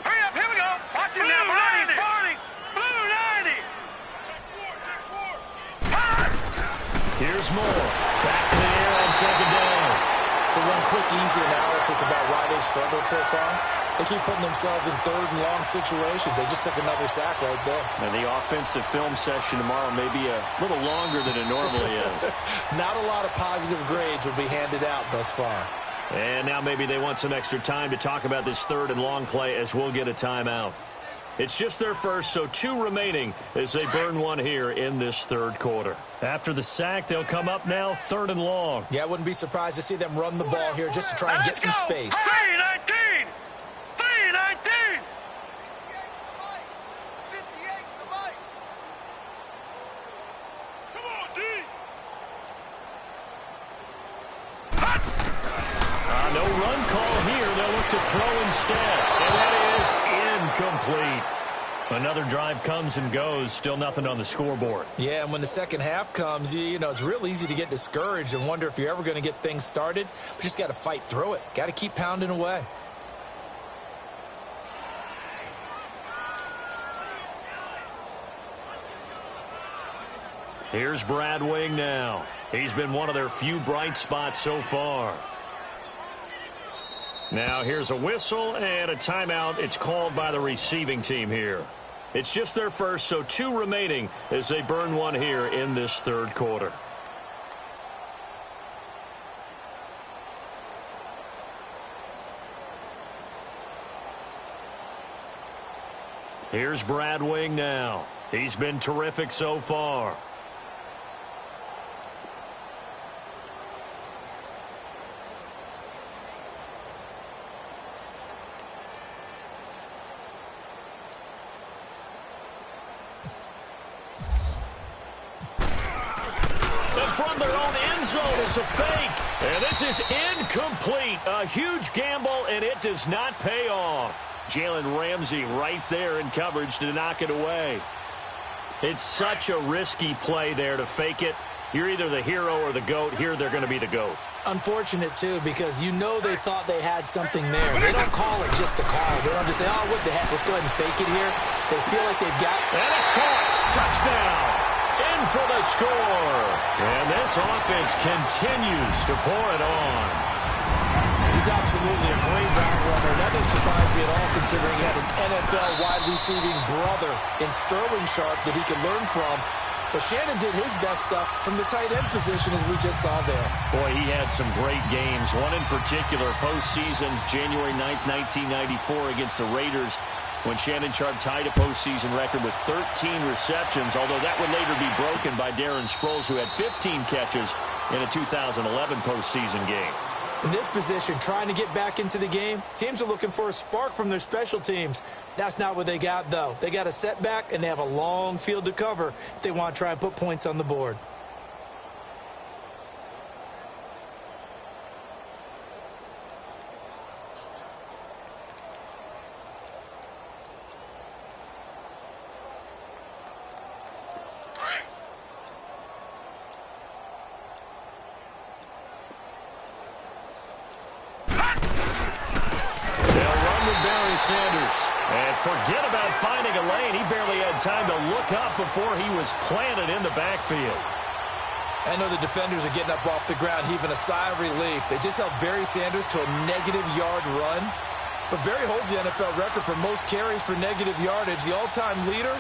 Hurry up, here we go. Watch him now, Barney. Blue 90. Here's Moore. Back to the air on second down. So one quick, easy analysis about why they struggled so far. They keep putting themselves in third and long situations. They just took another sack right there. And the offensive film session tomorrow may be a little longer than it normally is. Not a lot of positive grades will be handed out thus far. And now maybe they want some extra time to talk about this third and long play as we'll get a timeout. It's just their first, so 2 remaining as they burn one here in this third quarter. After the sack, they'll come up now third and long. Yeah, I wouldn't be surprised to see them run the ball here just to try and get some space. 3-19. 3-19. Come on, D. No run call here. They'll look to throw instead. And that is incomplete. Another drive comes and goes. Still nothing on the scoreboard. Yeah, and when the second half comes, you know, it's real easy to get discouraged and wonder if you're ever going to get things started. But you just got to fight through it. Got to keep pounding away. Here's Brad Wing now. He's been one of their few bright spots so far. Now here's a whistle and a timeout. It's called by the receiving team here. It's just their first, so 2 remaining as they burn one here in this third quarter. Here's Brad Wing now. He's been terrific so far. From their own end zone. It's a fake. And this is incomplete. A huge gamble, and it does not pay off. Jalen Ramsey right there in coverage to knock it away. It's such a risky play there to fake it. You're either the hero or the GOAT. Here they're going to be the GOAT. Unfortunate, too, because you know they thought they had something there. They don't call it just to call. They don't just say, oh, what the heck, let's go ahead and fake it here. They feel like they've got... And it's caught. Touchdown. In for the score. And this offense continues to pour it on. He's absolutely a great route runner. That didn't surprise me at all, considering he had an NFL wide receiving brother in Sterling Sharp that he could learn from. But Shannon did his best stuff from the tight end position, as we just saw there. Boy, he had some great games. One in particular, postseason, January 9th, 1994 against the Raiders, when Shannon Sharp tied a postseason record with 13 receptions, although that would later be broken by Darren Sproles, who had 15 catches in a 2011 postseason game. In this position, trying to get back into the game, teams are looking for a spark from their special teams. That's not what they got, though. They got a setback, and they have a long field to cover if they want to try and put points on the board. Sanders. And forget about finding a lane. He barely had time to look up before he was planted in the backfield. I know the defenders are getting up off the ground, heaving a sigh of relief. They just held Barry Sanders to a -yard run. But Barry holds the NFL record for most carries for negative yardage. The all-time leader,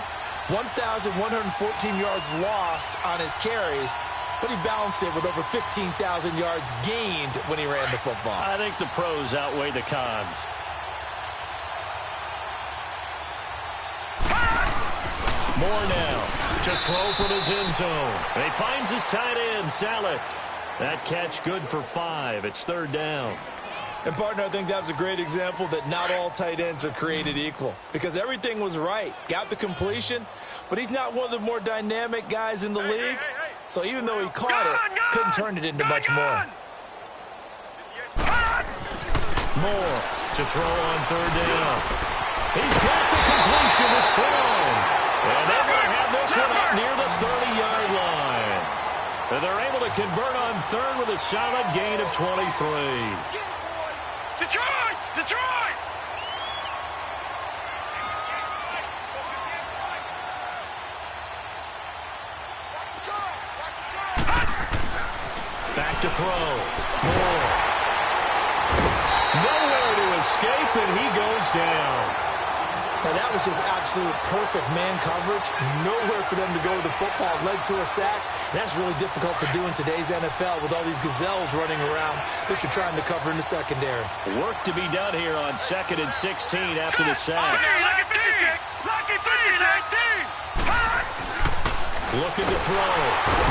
1,114 yards lost on his carries. But he balanced it with over 15,000 yards gained when he ran the football. I think the pros outweigh the cons. Moore now to throw from his end zone. And he finds his tight end, Saleh. That catch good for 5. It's 3rd down. And, partner, I think that was a great example that not all tight ends are created equal. Because everything was right. Got the completion, but he's not one of the more dynamic guys in the league. So even though he caught it, couldn't turn it into much more. Moore to throw on 3rd down. He's got the completion to Strong. And they're going to have this one up near the 30-yard line. And they're able to convert on 3rd with a solid gain of 23. Detroit! Detroit! Back to throw. Moore. Nowhere to escape, and he goes down. Now, that was just absolute perfect man coverage. Nowhere for them to go with the football. Led to a sack. And that's really difficult to do in today's NFL with all these gazelles running around that you're trying to cover in the secondary. Work to be done here on 2nd and 16 after the sack. Lucky 56! Looking to throw.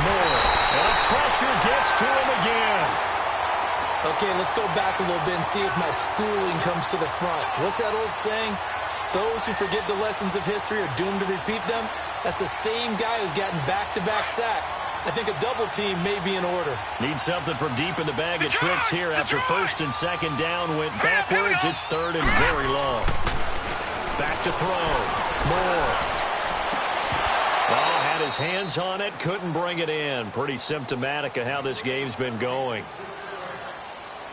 Moore. And pressure gets to him again. Okay, let's go back a little bit and see if my schooling comes to the front. What's that old saying? Those who forget the lessons of history are doomed to repeat them. That's the same guy who's gotten back-to-back sacks. I think a double team may be in order. Need something from deep in the bag of tricks here after 1st and 2nd down. Went backwards. It's 3rd and very long. Back to throw. Moore. Oh, had his hands on it. Couldn't bring it in. Pretty symptomatic of how this game's been going.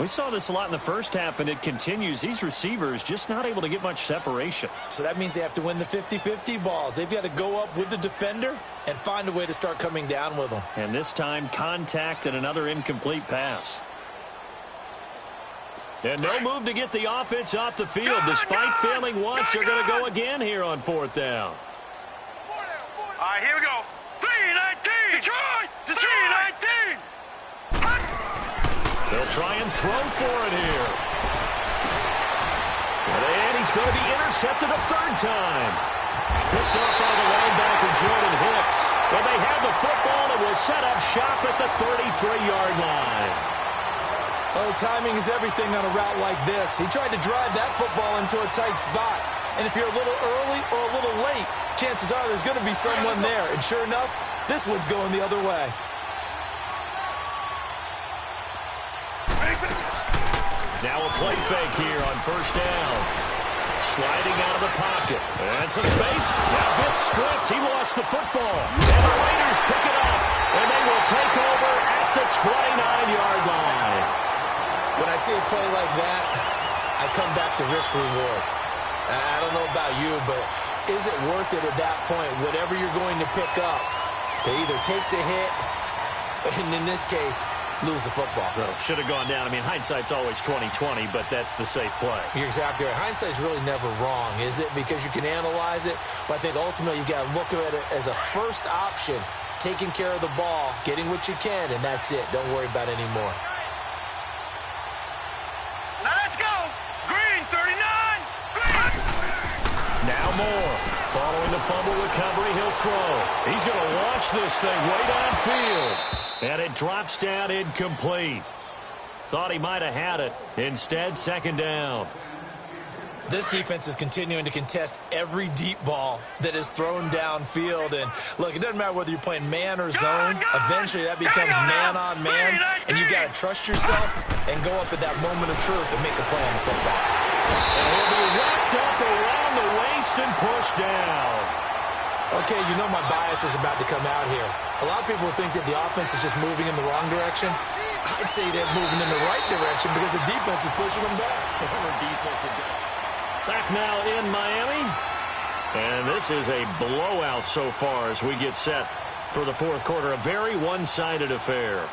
We saw this a lot in the first half, and it continues. These receivers just not able to get much separation. So that means they have to win the 50-50 balls. They've got to go up with the defender and find a way to start coming down with them. And this time, contact and another incomplete pass. And no move to get the offense off the field. Despite failing once, they're going to go again here on 4th down. All right, here we go. 3-19! Detroit! 3-19! They'll try and throw for it here. And he's going to be intercepted a 3rd time. Picked up by the linebacker, Jordan Hicks. And they have the football and will set up shop at the 33-yard line. Oh, timing is everything on a route like this. He tried to drive that football into a tight spot. And if you're a little early or a little late, chances are there's going to be someone there. And sure enough, this one's going the other way. Now a play fake here on first down. Sliding out of the pocket. And some space. Now Vitt stripped. He lost the football. And the Raiders pick it up. And they will take over at the 29-yard line. When I see a play like that, I come back to risk-reward. I don't know about you, but is it worth it at that point, whatever you're going to pick up, to either take the hit, and in this case, lose the football? So, should have gone down. I mean, hindsight's always 20/20, but that's the safe play. You're exactly right. Hindsight's really never wrong, is it? Because you can analyze it, but I think ultimately you got to look at it as a first option, taking care of the ball, getting what you can, and that's it. Don't worry about any more. Now let's go. Green, 39. Green. Now Moore. Following the fumble recovery, he'll throw. He's going to launch this thing way downfield. And it drops down incomplete. Thought he might have had it. Instead, second down. This defense is continuing to contest every deep ball that is thrown downfield. And, look, it doesn't matter whether you're playing man or zone. Eventually, that becomes man-on-man. And you got to trust yourself and go up at that moment of truth and make a play on the football. And he'll be wrapped up around the waist and pushed down. Okay, you know my bias is about to come out here. A lot of people think that the offense is just moving in the wrong direction. I'd say they're moving in the right direction because the defense is pushing them back. Back now in Miami. And this is a blowout so far as we get set for the fourth quarter. A very one-sided affair.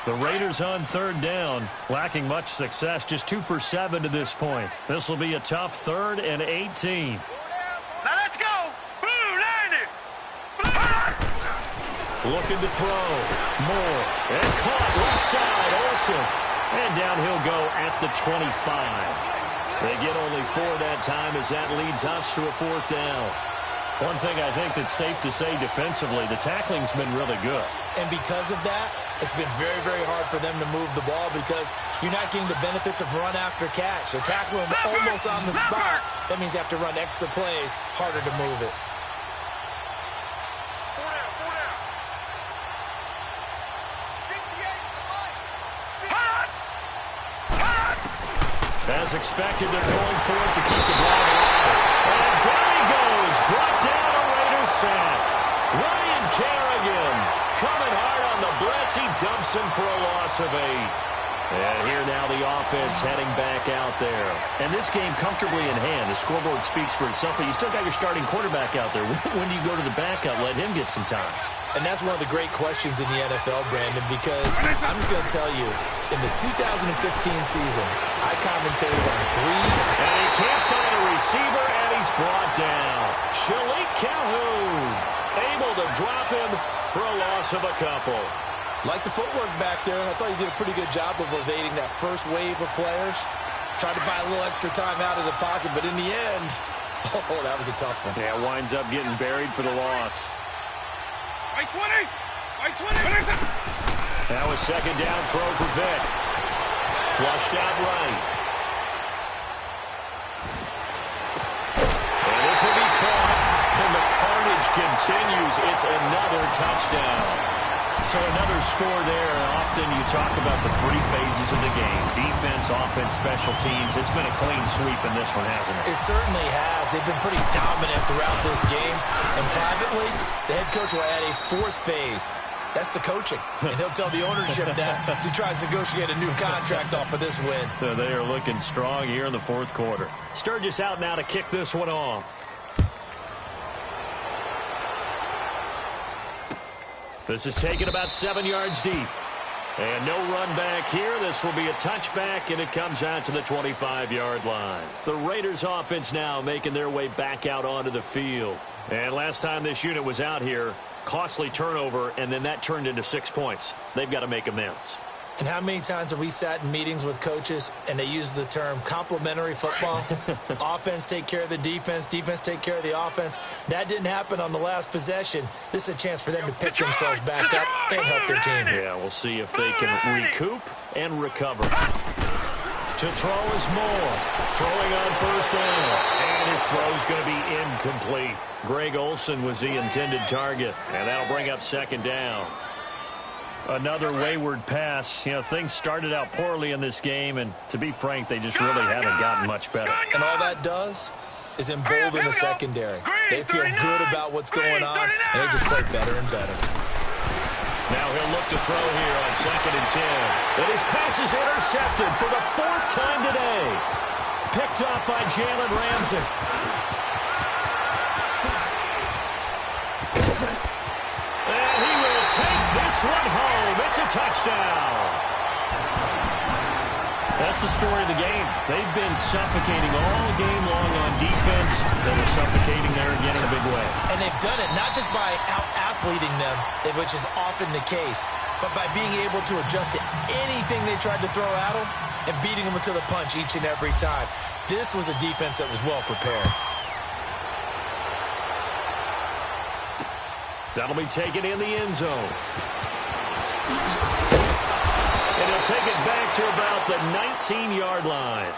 The Raiders on third down, lacking much success, just 2 for 7 to this point. This will be a tough 3rd and 18. Now let's go. Blue, 90. Blue. Looking to throw. Moore. And caught left side. Olsen. And down he'll go at the 25. They get only 4 that time as that leads us to a 4th down. One thing I think that's safe to say defensively, the tackling's been really good. And because of that, it's been very, very hard for them to move the ball because you're not getting the benefits of run after catch. They're tackling them almost on the spot. That means you have to run extra plays, harder to move it. As expected, they're going for it to keep the drive alive. And down he goes. Brought down a Raiders sack. Ryan Kerrigan coming hard on the blitz. He dumps him for a loss of 8. And here now the offense heading back out there. And this game comfortably in hand. The scoreboard speaks for itself, but you still got your starting quarterback out there. When do you go to the backup? Let him get some time. And that's one of the great questions in the NFL, Brandon, because I'm just going to tell you, in the 2015 season, I commentated on 3. And he can't find a receiver, and he's brought down. Shalik Calhoun able to drop him for a loss of a couple. Like the footwork back there, I thought he did a pretty good job of evading that first wave of players. Tried to buy a little extra time out of the pocket, but in the end, oh, that was a tough one. Yeah, winds up getting buried for the loss. Right 20. Right 20. Now a second down throw for Vitt. Flushed out right. And this will be caught. And the carnage continues. It's another touchdown. So another score there. Often you talk about the 3 phases of the game. Defense, offense, special teams. It's been a clean sweep in this one, hasn't it? It certainly has. They've been pretty dominant throughout this game. And privately, the head coach will add a 4th phase. That's the coaching. And he'll tell the ownership that as he tries to negotiate a new contract off of this win. So they are looking strong here in the fourth quarter. Sturgis out now to kick this one off. This is taken about 7 yards deep. And no run back here. This will be a touchback, and it comes out to the 25-yard line. The Raiders offense now making their way back out onto the field. And last time this unit was out here, costly turnover, and then that turned into 6 points. They've got to make amends. And how many times have we sat in meetings with coaches and they use the term complementary football? Offense take care of the defense, defense take care of the offense. That didn't happen on the last possession. This is a chance for them to pick themselves back up and help their team. Yeah, we'll see if they can recoup and recover. To throw is Moore. Throwing on first down. And his throw's going to be incomplete. Greg Olsen was the intended target. And that'll bring up second down. Another wayward pass. You know, things started out poorly in this game, and to be frank, they just really haven't gotten much better. And all that does is embolden the secondary. They feel good about what's going on, and they just play better and better. Now he'll look to throw here on 2nd and 10. And his pass is intercepted for the 4th time today. Picked up by Jalen Ramsey. And he will take this one home. It's a touchdown. That's the story of the game. They've been suffocating all game long on defense. They were suffocating there again in a big way. And they've done it not just by out-athleting them, which is often the case, but by being able to adjust to anything they tried to throw at them and beating them to the punch each and every time. This was a defense that was well prepared. That'll be taken in the end zone. And he'll take it back to about the 19-yard line.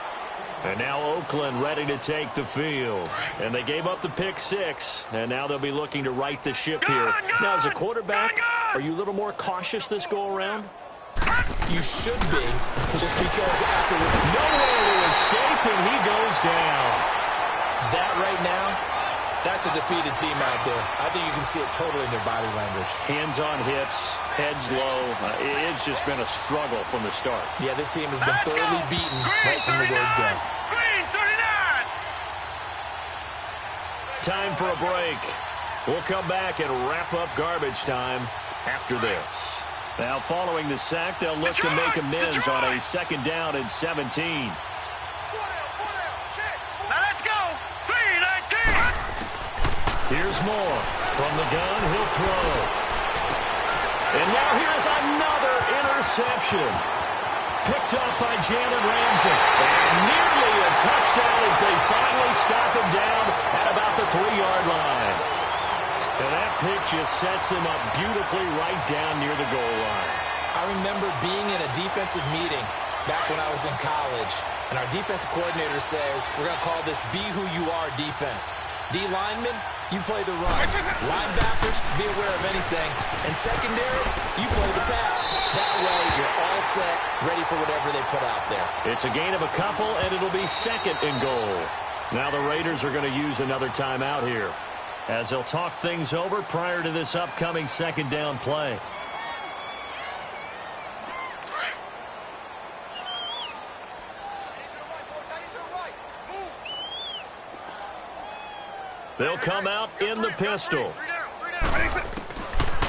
And now Oakland ready to take the field. And they gave up the pick 6, and now they'll be looking to right the ship here. Now, as a quarterback, are you a little more cautious this go-around? You should be, just because after nowhere to escape, and he goes down. That right now, that's a defeated team out there. I think you can see it totally in their body language. Hands on hips, heads low. It's just been a struggle from the start. Yeah, this team has been thoroughly beaten right from the word go. Green 39. Time for a break. We'll come back and wrap up garbage time after this. Now, following the sack, they'll look to make amends on a 2nd down and 17. Now let's go. 3-19. Here's Moore. From the gun, he'll throw. And now here's another interception. Picked up by Jalen Ramsey. And nearly a touchdown as they finally stop him down at about the 3-yard line. And that pick just sets him up beautifully right down near the goal line. I remember being in a defensive meeting back when I was in college, and our defensive coordinator says, we're going to call this be who you are defense. D linemen, you play the run. Linebackers, be aware of anything. And secondary, you play the pass. That way, you're all set, ready for whatever they put out there. It's a gain of a couple, and it'll be 2nd and goal. Now the Raiders are going to use another timeout here, as they'll talk things over prior to this upcoming 2nd down play. They'll come out in the pistol.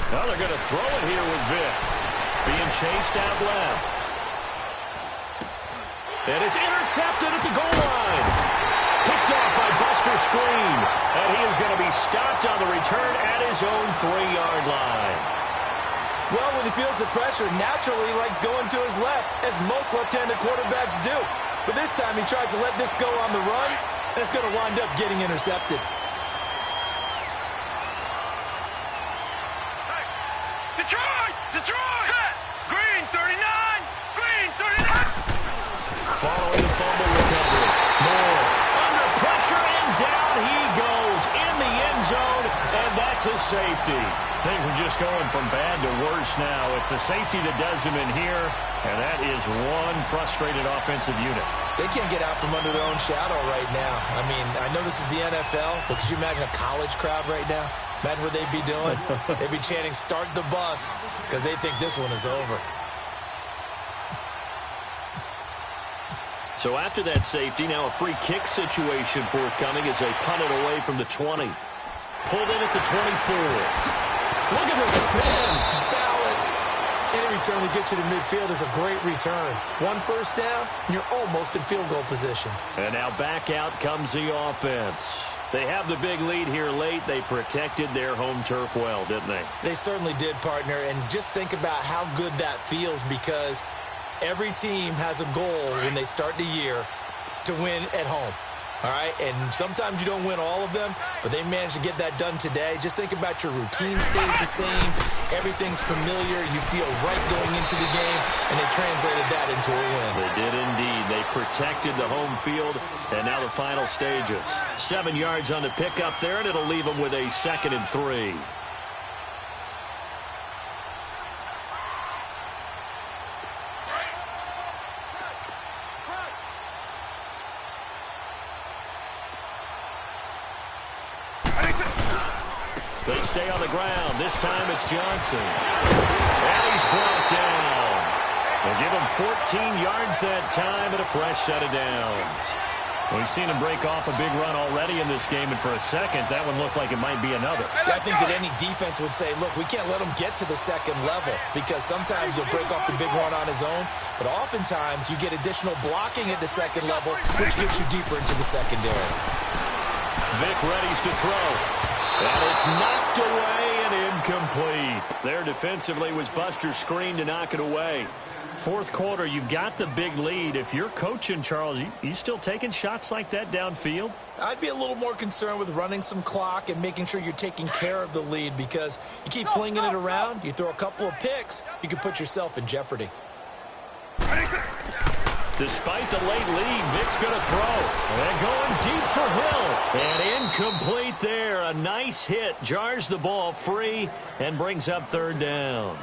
Now they're going to throw it here with Vick. Being chased out left. And it's intercepted at the goal line. Picked off by Buster Screen. And he is going to be stopped on the return at his own 3-yard line. Well, when he feels the pressure, naturally he likes going to his left, as most left-handed quarterbacks do. But this time he tries to let this go on the run, and it's going to wind up getting intercepted. Detroit! Set! Green 39! Green 39! Following the fumble recovery. Moore under pressure, and down he goes in the end zone, and that's a safety. Things are just going from bad to worse now. It's a safety that does him in here, and that is one frustrated offensive unit. They can't get out from under their own shadow right now. I mean, I know this is the NFL, but could you imagine a college crowd right now? Imagine what they'd be doing. They'd be chanting, "Start the bus," because they think this one is over. So after that safety, now a free kick situation forthcoming as they punt it away from the 20. Pulled in at the 24. Look at the spin. Balance. Any return that gets you to midfield is a great return. 1 first down, and you're almost in field goal position. And now back out comes the offense. They have the big lead here late. They protected their home turf well, didn't they? They certainly did, partner. And just think about how good that feels, because every team has a goal when they start the year to win at home. All right, and sometimes you don't win all of them, but they managed to get that done today. Just think about your routine stays the same. Everything's familiar. You feel right going into the game, and they translated that into a win. They did indeed. They protected the home field, and now the final stages. 7 yards on the pickup there, and it'll leave them with a 2nd and 3. They stay on the ground. This time it's Johnson. And he's brought down. They'll give him 14 yards that time and a fresh set of downs. We've seen him break off a big run already in this game, and for a second, that one looked like it might be another. I think that any defense would say, look, we can't let him get to the second level, because sometimes he'll break off the big run on his own, but oftentimes you get additional blocking at the second level, which gets you deeper into the secondary. Vic readies to throw. And it's knocked away and incomplete. There defensively was Buster's screen to knock it away. Fourth quarter, you've got the big lead. If you're coaching, Charles, you still taking shots like that downfield? I'd be a little more concerned with running some clock and making sure you're taking care of the lead, because you keep flinging it around, you throw a couple of picks, you can put yourself in jeopardy. Despite the late lead, Vic's going to throw. And going deep for Hill. And incomplete there. A nice hit. Jars the ball free and brings up 3rd down.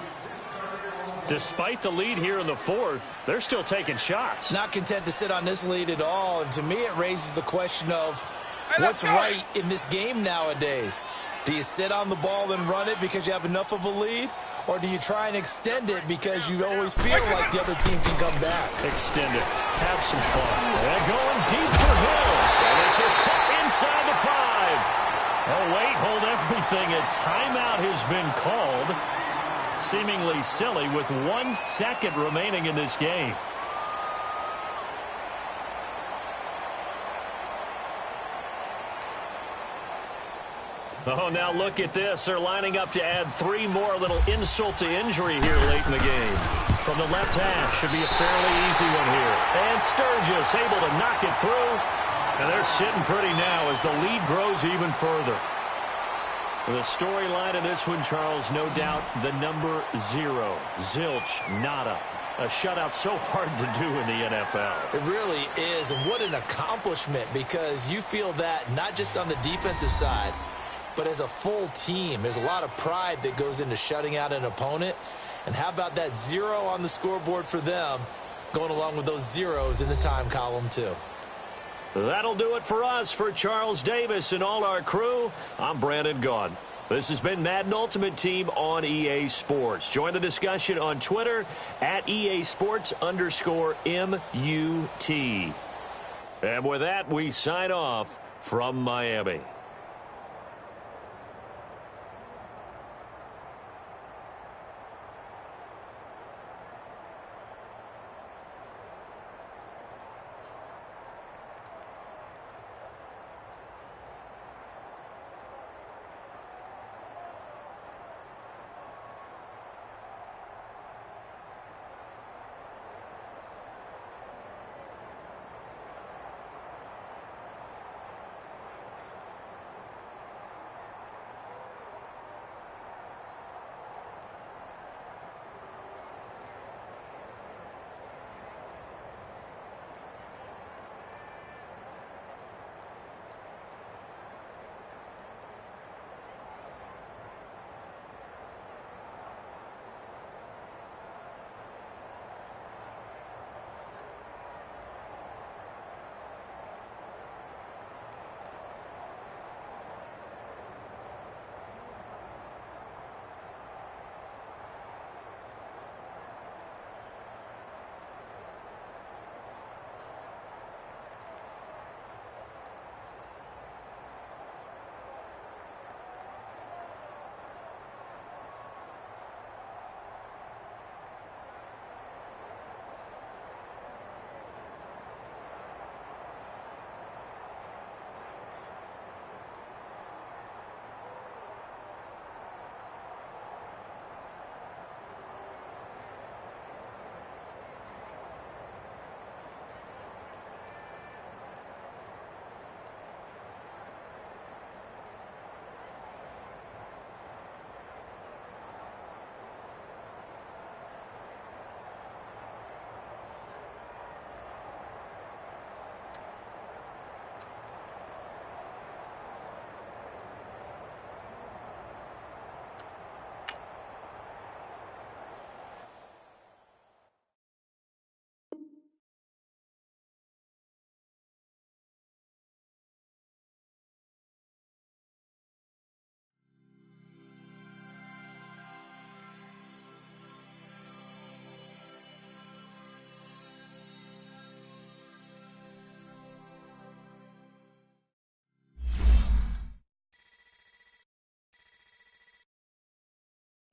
Despite the lead here in the fourth, they're still taking shots. Not content to sit on this lead at all. And to me, it raises the question of what's right in this game nowadays. Do you sit on the ball and run it because you have enough of a lead? Or do you try and extend it because you always feel like the other team can come back? Extend it. Have some fun. And going deep for Hill. And this is caught inside the 5. Oh, wait, hold everything. A timeout has been called. Seemingly silly with 1 second remaining in this game. Oh, now look at this. They're lining up to add 3 more. Little insult to injury here late in the game. From the left hash, should be a fairly easy one here. And Sturgis able to knock it through. And they're sitting pretty now as the lead grows even further. The storyline in this one, Charles, no doubt the number 0. Zilch, nada. A shutout so hard to do in the NFL. It really is. And what an accomplishment, because you feel that not just on the defensive side, but as a full team. There's a lot of pride that goes into shutting out an opponent. And how about that 0 on the scoreboard for them, going along with those zeros in the time column too. That'll do it for us. For Charles Davis and all our crew, I'm Brandon Gaudin. This has been Madden Ultimate Team on EA Sports. Join the discussion on Twitter at EA Sports_MUT. And with that, we sign off from Miami.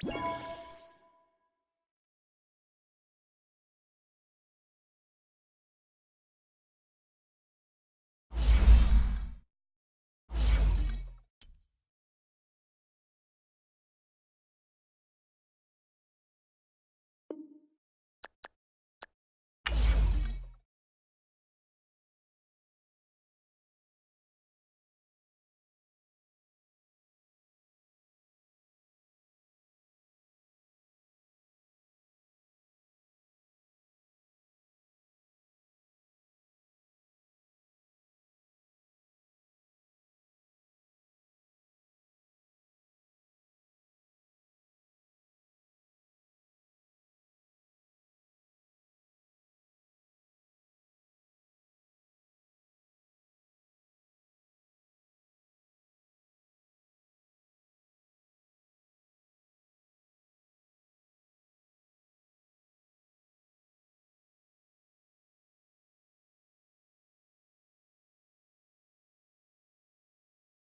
it.